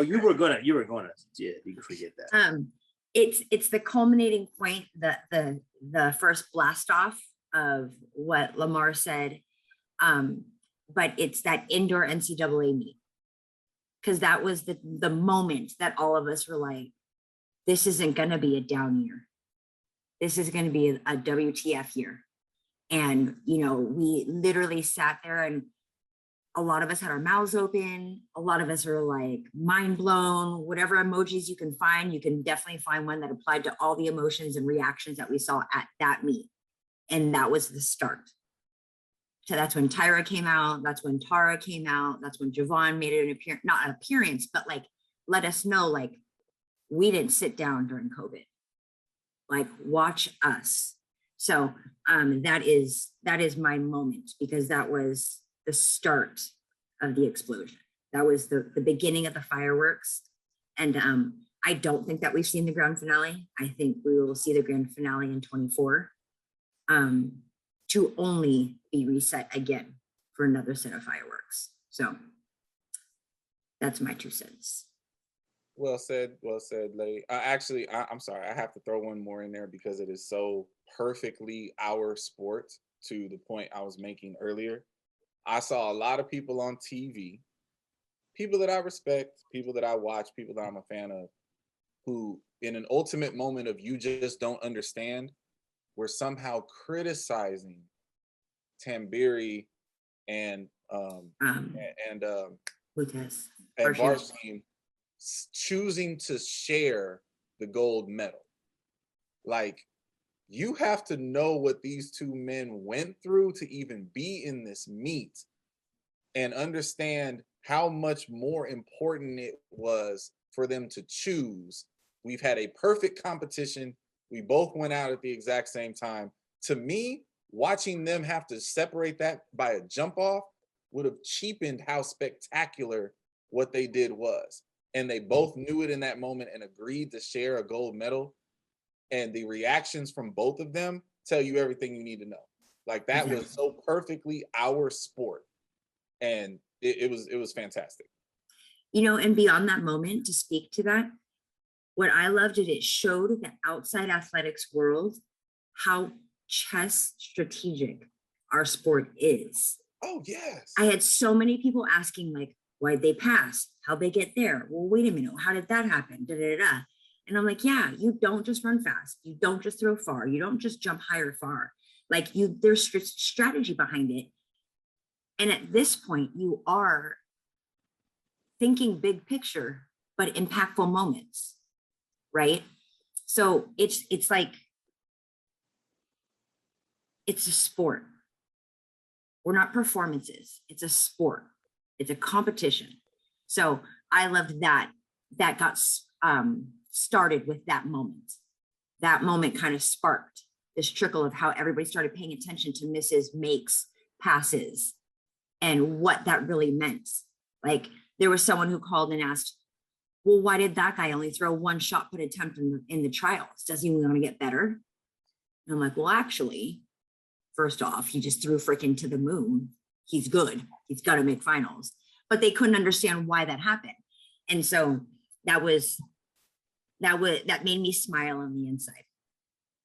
You were gonna. Yeah, you can forget that. It's the culminating point, the first blast off of what Lamar said. But it's that indoor NCAA meet, because that was the moment that all of us were like, this isn't gonna be a down year. This is gonna be a WTF year. And, we literally sat there and a lot of us had our mouths open. A lot of us are like mind blown, whatever emojis you can find. You can definitely find one that applied to all the emotions and reactions that we saw at that meet. And that was the start. So that's when Tyra came out. That's when Tara came out. That's when Javon made an appearance, not an appearance, but like, let us know, like, we didn't sit down during COVID. Like, watch us. So that is my moment, because that was the start of the explosion. That was the beginning of the fireworks. And I don't think that we've seen the grand finale. I think we will see the grand finale in 24 to only be reset again for another set of fireworks. So that's my 2 cents. Well said, lady. I'm sorry. I have to throw one more in there because it is so perfectly our sport, to the point I was making earlier. I saw a lot of people on TV, people that I respect, people that I watch, people that I'm a fan of, who in an ultimate moment of you just don't understand, were somehow criticizing Tambiri and Varsine choosing to share the gold medal. Like, you have to know what these two men went through to even be in this meet and understand how much more important it was for them to choose. We've had a perfect competition. We both went out at the exact same time. To me, watching them have to separate that by a jump off would have cheapened how spectacular what they did was. And they both knew it in that moment and agreed to share a gold medal. And the reactions from both of them tell you everything you need to know. Like, that was so perfectly our sport. And it was fantastic. And beyond that moment, to speak to that, what I loved is it showed the outside athletics world how chess strategic our sport is. Oh, yes. I had so many people asking, like, why'd they pass? How'd they get there? Well, wait a minute. How did that happen? Da, da, da, da. And I'm like, yeah, you don't just run fast. You don't just throw far. You don't just jump high or far. Like, there's strategy behind it. And at this point, you are thinking big picture, but impactful moments, right? So it's like, it's a sport. We're not performances. It's a sport. It's a competition. So I loved that got started with that moment. That moment kind of sparked this trickle of how everybody started paying attention to misses, makes, passes, and what that really meant. Like there was someone who called and asked, well, why did that guy only throw one shot put attempt in the trials? Does he want to get better? And I'm like, well, actually, first off, he just threw freaking to the moon. He's good. He's got to make finals. But they couldn't understand why that happened. And so that made me smile on the inside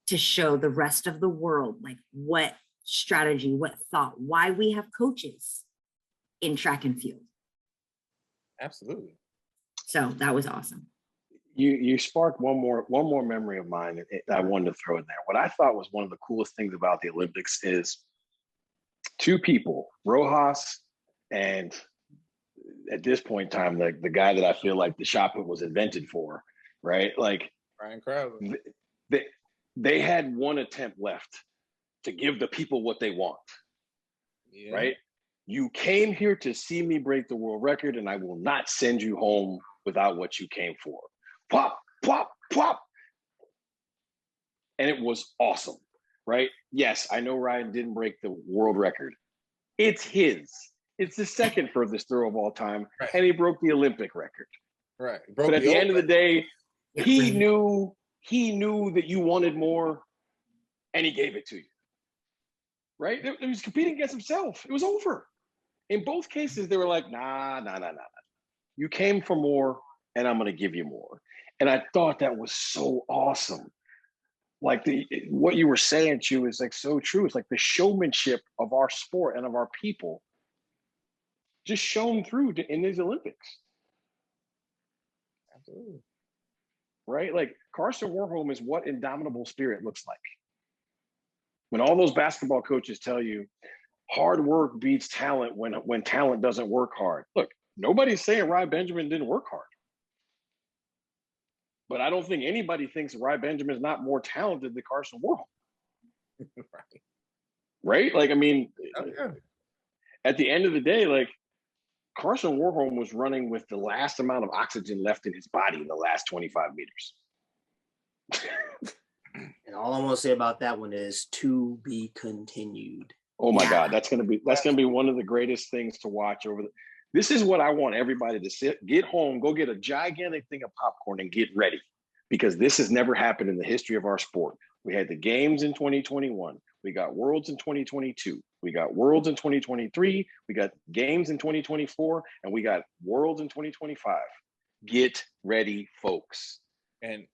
to show the rest of the world, like what strategy, what thought, why we have coaches in track and field. Absolutely. So that was awesome. You sparked one more memory of mine that I wanted to throw in there. What I thought was one of the coolest things about the Olympics is two people, Rojas and at this point in time, the guy that I feel like the shot put was invented for, right? Like Ryan Crowley. They had one attempt left to give the people what they want, right? You came here to see me break the world record, and I will not send you home without what you came for. Plop, plop, plop. And it was awesome, right? Yes, I know Ryan didn't break the world record. It's his. It's the second furthest throw of all time, right. And he broke the Olympic record. Right. But at the end of the day, he knew that you wanted more, and he gave it to you. Right? He was competing against himself. It was over. In both cases, they were like, nah. You came for more, and I'm going to give you more. And I thought that was so awesome. Like what you were saying, Chu, is like so true. It's like the showmanship of our sport and of our people just shown through in these Olympics. Absolutely. Right? Like Carson Warholm is what indomitable spirit looks like. When all those basketball coaches tell you hard work beats talent when talent doesn't work hard. Look, nobody's saying Ry Benjamin didn't work hard. But I don't think anybody thinks Ry Benjamin is not more talented than Carson Warholm. Right? Like, I mean, at the end of the day, like Carson Warholm was running with the last amount of oxygen left in his body in the last 25 meters. And all I'm gonna say about that one is to be continued. Oh my God, that's gonna be one of the greatest things to watch over the. This is what I want everybody to get home, go get a gigantic thing of popcorn and get ready, because this has never happened in the history of our sport. We had the games in 2021. We got Worlds in 2022. We got Worlds in 2023. We got games in 2024, and we got Worlds in 2025. Get ready, folks. And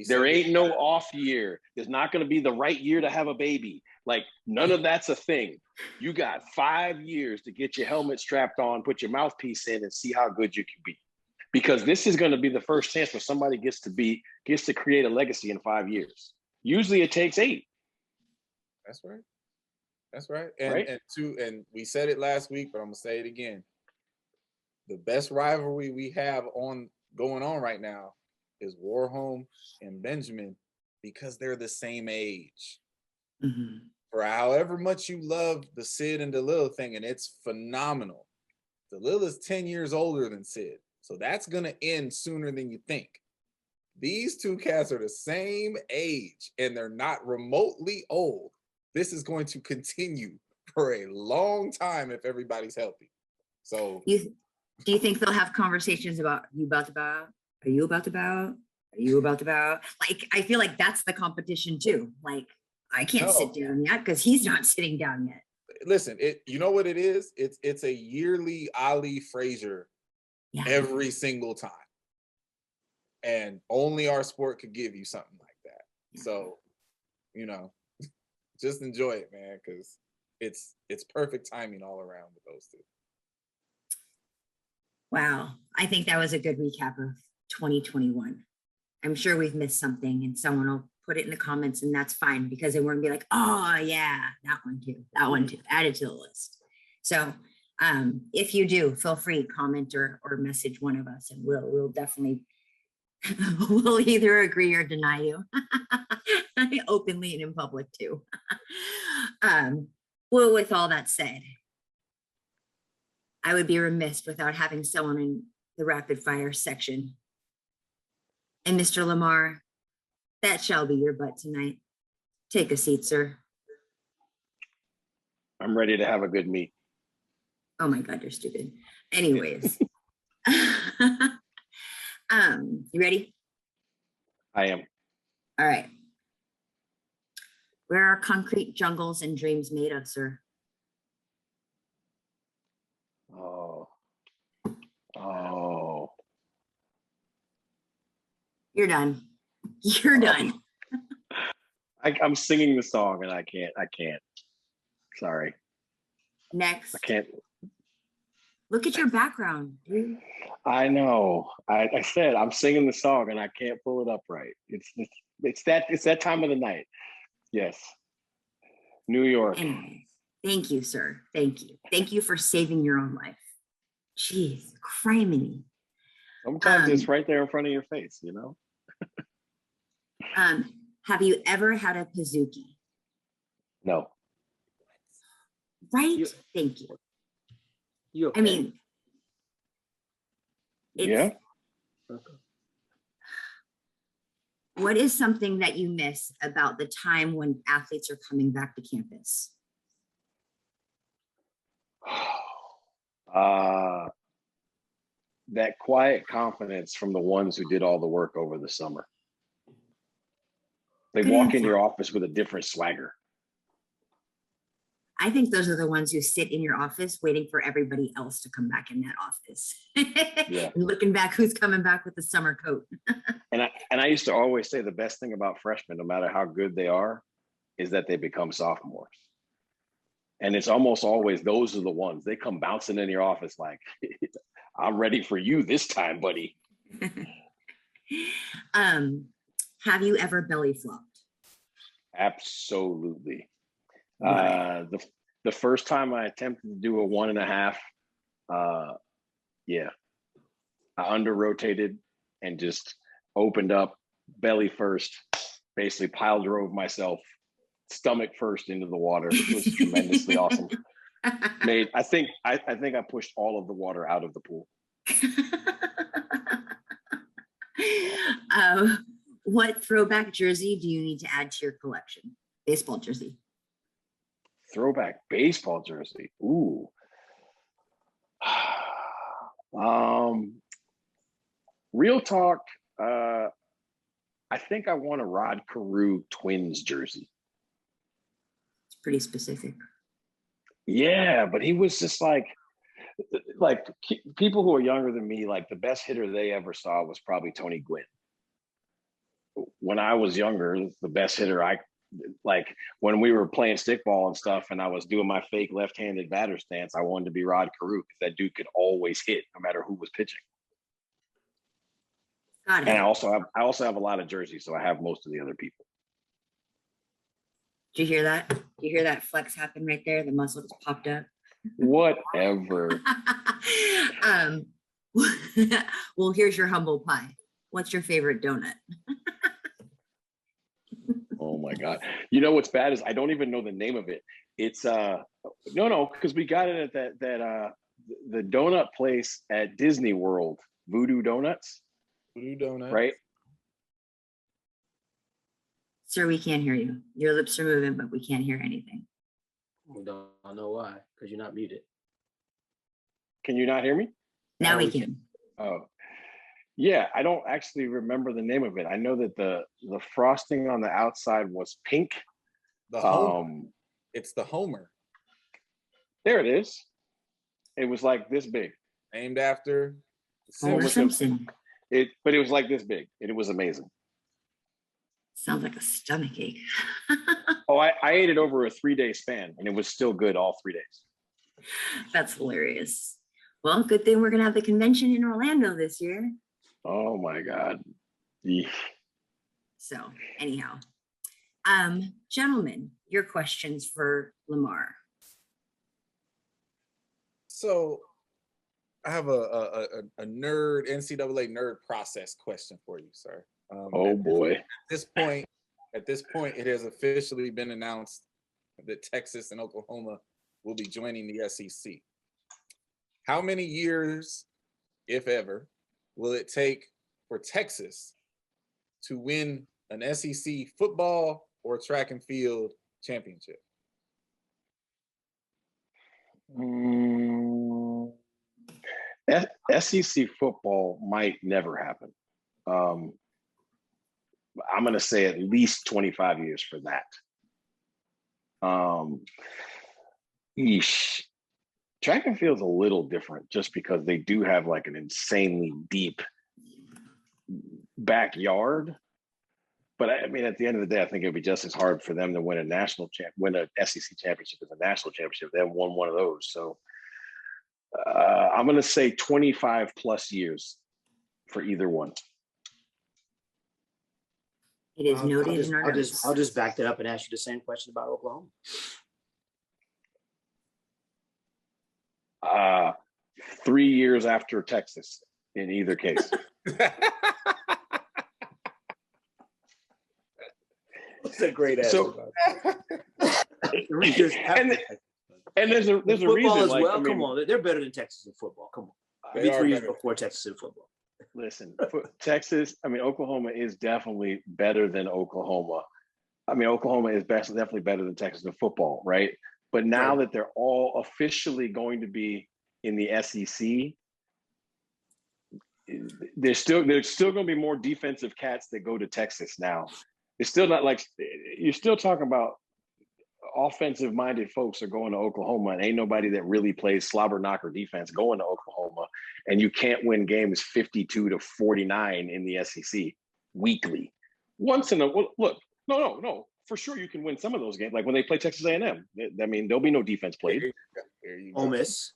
there ain't no off year. There's not going to be the right year to have a baby. Like none of that's a thing. You got 5 years to get your helmet strapped on, put your mouthpiece in, and see how good you can be. Because this is going to be the first chance where somebody gets to create a legacy in 5 years. Usually it takes 8. That's right. That's right. And we said it last week, but I'm gonna say it again. The best rivalry we have going on right now is Warholm and Benjamin, because they're the same age. Mm-hmm. For however much you love the Sid and Dalila thing, and it's phenomenal. Dalila's 10 years older than Sid, so that's gonna end sooner than you think. These two cats are the same age, and they're not remotely old. This is going to continue for a long time if everybody's healthy. So, do you think they'll have conversations about, are you about to bow? Are you about to bow? Are you about to bow? Like, I feel like that's the competition too. Like, I can't sit down yet because he's not sitting down yet. Listen, you know what it is? It's a yearly Ali Frazier every single time. And only our sport could give you something like that. So, just enjoy it, man, because it's perfect timing all around with those two. Wow. I think that was a good recap of 2021. I'm sure we've missed something, and someone will put it in the comments, and that's fine, because they won't be like, oh yeah, that one too, add it to the list. So if you do, feel free to comment or message one of us, and we'll definitely we'll either agree or deny you openly and in public too. Well, with all that said, I would be remiss without having someone in the rapid fire section. And Mr. Lamar, that shall be your butt tonight. Take a seat, sir. I'm ready to have a good meet. Oh my God, you're stupid. Anyways. You ready? I am. All right. Where are concrete jungles and dreams made of, sir? Oh. You're done. You're done. I'm singing the song and I can't. Sorry. Next. I can't. Look at your background, dude. I know. I said I'm singing the song and I can't pull it up right. It's that time of the night. Yes. New York. Anyways, thank you, sir. Thank you. Thank you for saving your own life. Jeez, criminy. Sometimes it's right there in front of your face, you know? Have you ever had a Pizookie? No. Right? Thank you. You okay? I mean, Yeah. what is something that you miss about the time when athletes are coming back to campus? That quiet confidence from the ones who did all the work over the summer. They Good walk in answer. your office with a different swagger. I think those are the ones who sit in your office waiting for everybody else to come back in that office. Yeah. And looking back, who's coming back with the summer coat? And I used to always say the best thing about freshmen, no matter how good they are, is that they become sophomores. And it's almost always those are the ones. They come bouncing in your office like, I'm ready for you this time, buddy. Have you ever belly flopped? Absolutely. Right. The first time I attempted to do a 1.5, yeah, I under rotated and just opened up belly first, basically pile drove myself stomach first into the water. It was tremendously awesome. I think I pushed all of the water out of the pool. What throwback jersey do you need to add to your collection? Baseball jersey. Throwback baseball jersey. Ooh. Real talk. I think I want a Rod Carew Twins jersey. It's pretty specific. Yeah, but he was just like people who are younger than me, like the best hitter they ever saw was probably Tony Gwynn. When I was younger, the best hitter like when we were playing stickball and stuff and I was doing my fake left-handed batter stance, I wanted to be Rod Carew because that dude could always hit no matter who was pitching. Got it. And I also have a lot of jerseys, so I have most of the other people. Did you hear that? Did you hear that flex happen right there? The muscle just popped up. Whatever. Well, here's your humble pie. What's your favorite donut? Oh my God. You know what's bad is I don't even know the name of it. It's no, because we got it at the donut place at Disney World, Voodoo Donuts. Voodoo Donuts. Right? Sir, we can't hear you. Your lips are moving, but we can't hear anything. We don't know why, because you're not muted. Can you not hear me? Now we can. Oh. Yeah, I don't actually remember the name of it. I know that the frosting on the outside was pink. The Homer. It's the Homer. There it is. It was like this big. Named after Homer Simpson. But it was like this big, and it was amazing. Sounds like a stomach ache. Oh, I ate it over a 3-day span, and it was still good all 3 days. That's hilarious. Well, good thing we're gonna have the convention in Orlando this year. Oh my God. Eesh. So anyhow, gentlemen, your questions for Lamar. So I have a nerd, NCAA nerd process question for you, sir. Oh boy. At this point, it has officially been announced that Texas and Oklahoma will be joining the SEC. How many years, if ever, will it take for Texas to win an SEC football or track and field championship? SEC football might never happen. I'm going to say at least 25 years for that. Track and field's a little different just because they do have like an insanely deep backyard. But I mean, at the end of the day, I think it'd be just as hard for them to win a win a SEC championship as a national championship. They haven't won one of those. So I'm going to say 25 plus years for either one. It is noted in our notes. I'll just back that up and ask you the same question about Oklahoma. 3 years after Texas in either case. That's a great answer. So, and there's a football reason. As like, well. I mean, come on, they're better than Texas in football. Come on, They are 3 years better. before Texas in football. Listen, Oklahoma is definitely better than Oklahoma. I mean, Oklahoma is definitely better than Texas in football, right? But now that they're all officially going to be in the SEC, there's still going to be more defensive cats that go to Texas now. It's still not like you're still talking about offensive minded folks are going to Oklahoma, and ain't nobody that really plays slobber knocker defense going to Oklahoma, and you can't win games 52-49 in the SEC weekly. Once in a look, no, for sure you can win some of those games. Like when they play Texas A&M, I mean there'll be no defense played. There you go. Ole Miss,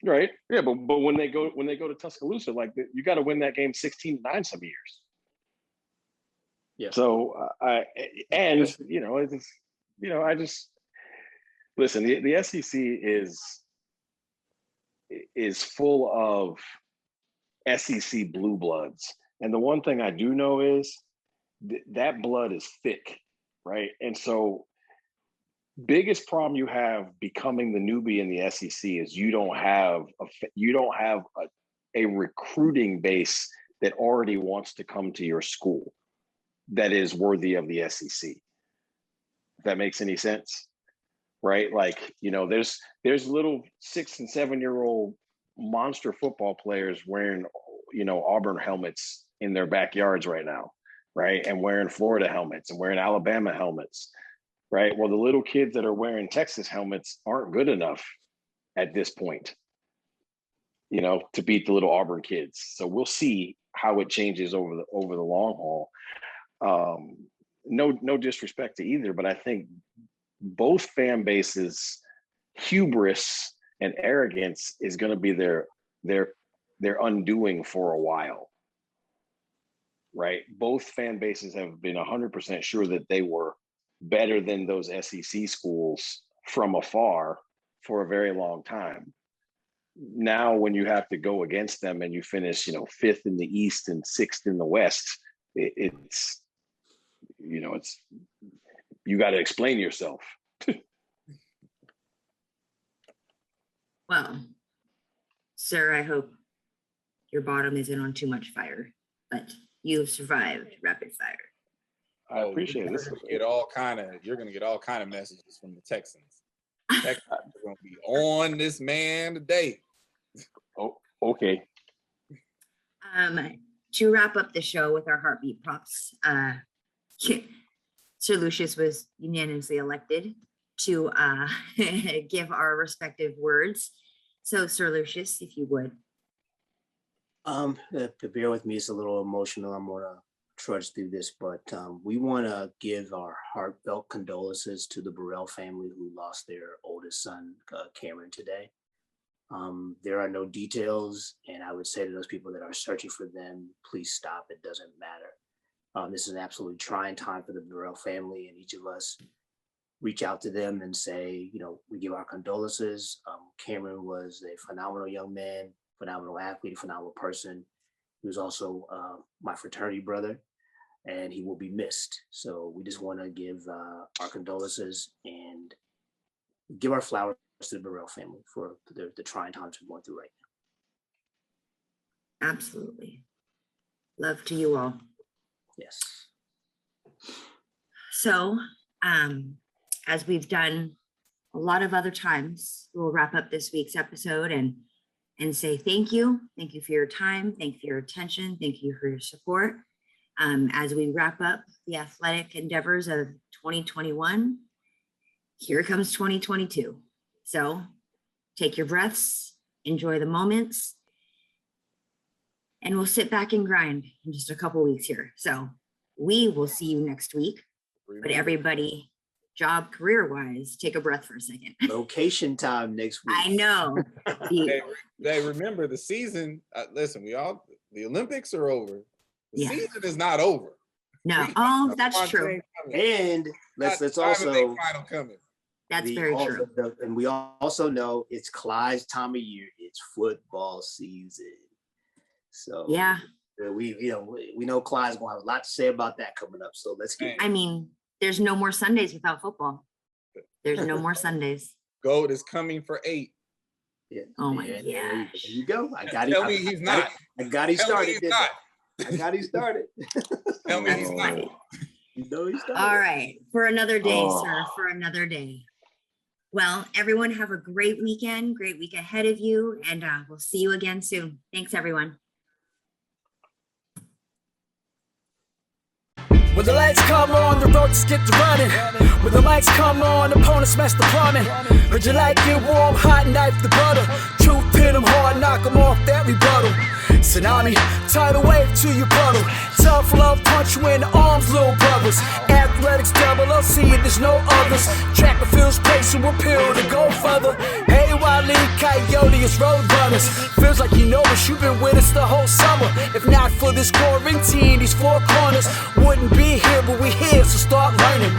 right? Yeah, but when they go to Tuscaloosa, like you got to win that game 16-9 some years. Yeah. So I just listen. The SEC is full of SEC blue bloods, and the one thing I do know is that blood is thick, right? And so, biggest problem you have becoming the newbie in the SEC is you don't have a recruiting base that already wants to come to your school that is worthy of the SEC. If that makes any sense, right? Like, there's little 6 and 7 year old monster football players wearing, Auburn helmets in their backyards right now, right? And wearing Florida helmets and wearing Alabama helmets, right? Well, the little kids that are wearing Texas helmets aren't good enough at this point, to beat the little Auburn kids. So we'll see how it changes over the long haul. No disrespect to either, but I think both fan bases' hubris and arrogance is going to be their undoing for a while, right? Both fan bases have been 100% sure that they were better than those SEC schools from afar for a very long time. Now, when you have to go against them and you finish, 5th in the East and 6th in the West, it's you got to explain yourself. Well, sir, I hope your bottom isn't on too much fire, but you have survived rapid fire. I appreciate this. You're going to get all kind of messages from the Texans. Texans are going to be on this man today. Oh, okay. To wrap up the show with our heartbeat props, Sir Lucious was unanimously elected to give our respective words. So, Sir Lucious, if you would. Bear with me, it's a little emotional. I'm gonna trudge through this, but we want to give our heartfelt condolences to the Burrell family who lost their oldest son, Cameron, today. There are no details, and I would say to those people that are searching for them, please stop. It doesn't matter. This is an absolutely trying time for the Burrell family, and each of us reach out to them and say, we give our condolences. Cameron was a phenomenal young man, phenomenal athlete, phenomenal person. He was also my fraternity brother, and he will be missed. So we just want to give our condolences and give our flowers to the Burrell family for the trying times we're going through right now. Absolutely. Love to you all. Yes. So As we've done a lot of other times, we'll wrap up this week's episode and say thank you. Thank you for your time. Thank you for your attention. Thank you for your support. As we wrap up the athletic endeavors of 2021, here comes 2022. So take your breaths, enjoy the moments, and we'll sit back and grind in just a couple weeks here. So we will see you next week, but everybody, job career-wise, take a breath for a second. Location time next week. I know. Hey, remember the season. Listen, the Olympics are over. The Yeah. season is not over. No, oh, that's true. And let's also final coming. That's very true. And we also know it's Clyde's time of year. It's football season. So Yeah. we know Clyde's gonna have a lot to say about that coming up. So let's get. I mean, there's no more Sundays without football. There's no more Sundays. Gold is coming for 8. Yeah. Oh my There gosh. you go. I got it. Tell me he's not. I got he Tell me started. he's didn't not. I got he started. Tell me he's That's not. funny. You know he started. All right. For another day, Oh. sir. For another day. Well, everyone have a great weekend, great week ahead of you, and we'll see you again soon. Thanks, everyone. When the lights come on, the road just get to running. When the lights come on, opponents smash the plumbing. Heard you like it warm, hot, knife the butter. Truth pin them hard, knock them off that rebuttal. Tsunami, tidal wave to your puddle. Tough love, punch you in the arms, little brothers. Athletics, LLC, there's no others. Track and field's place to appeal to go further. Hey, Wally, Coyote, it's road runners. Feels like you know us, you've been with us the whole summer. If not for this quarantine, these 4 corners wouldn't be here, but we here, so start learning.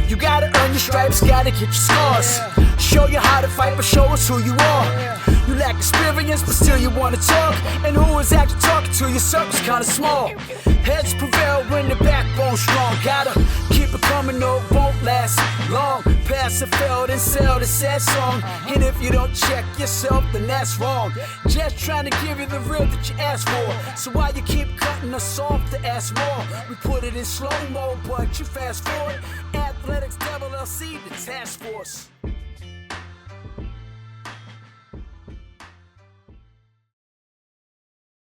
You gotta earn your stripes, gotta get your scars. Show you how to fight, but show us who you are. You lack experience, but still you wanna talk. And who is actually talking to you? Circle's kinda small. Heads prevail when the backbone's strong. Gotta keep it coming, no, it won't last long. Pass and fail, then sell the sad song. And if you don't check yourself, then that's wrong. Just trying to give you the real that you asked for. So why you keep cutting us off to ask more? We put it in slow-mo, but you fast forward. Athletics, LLC, the task force.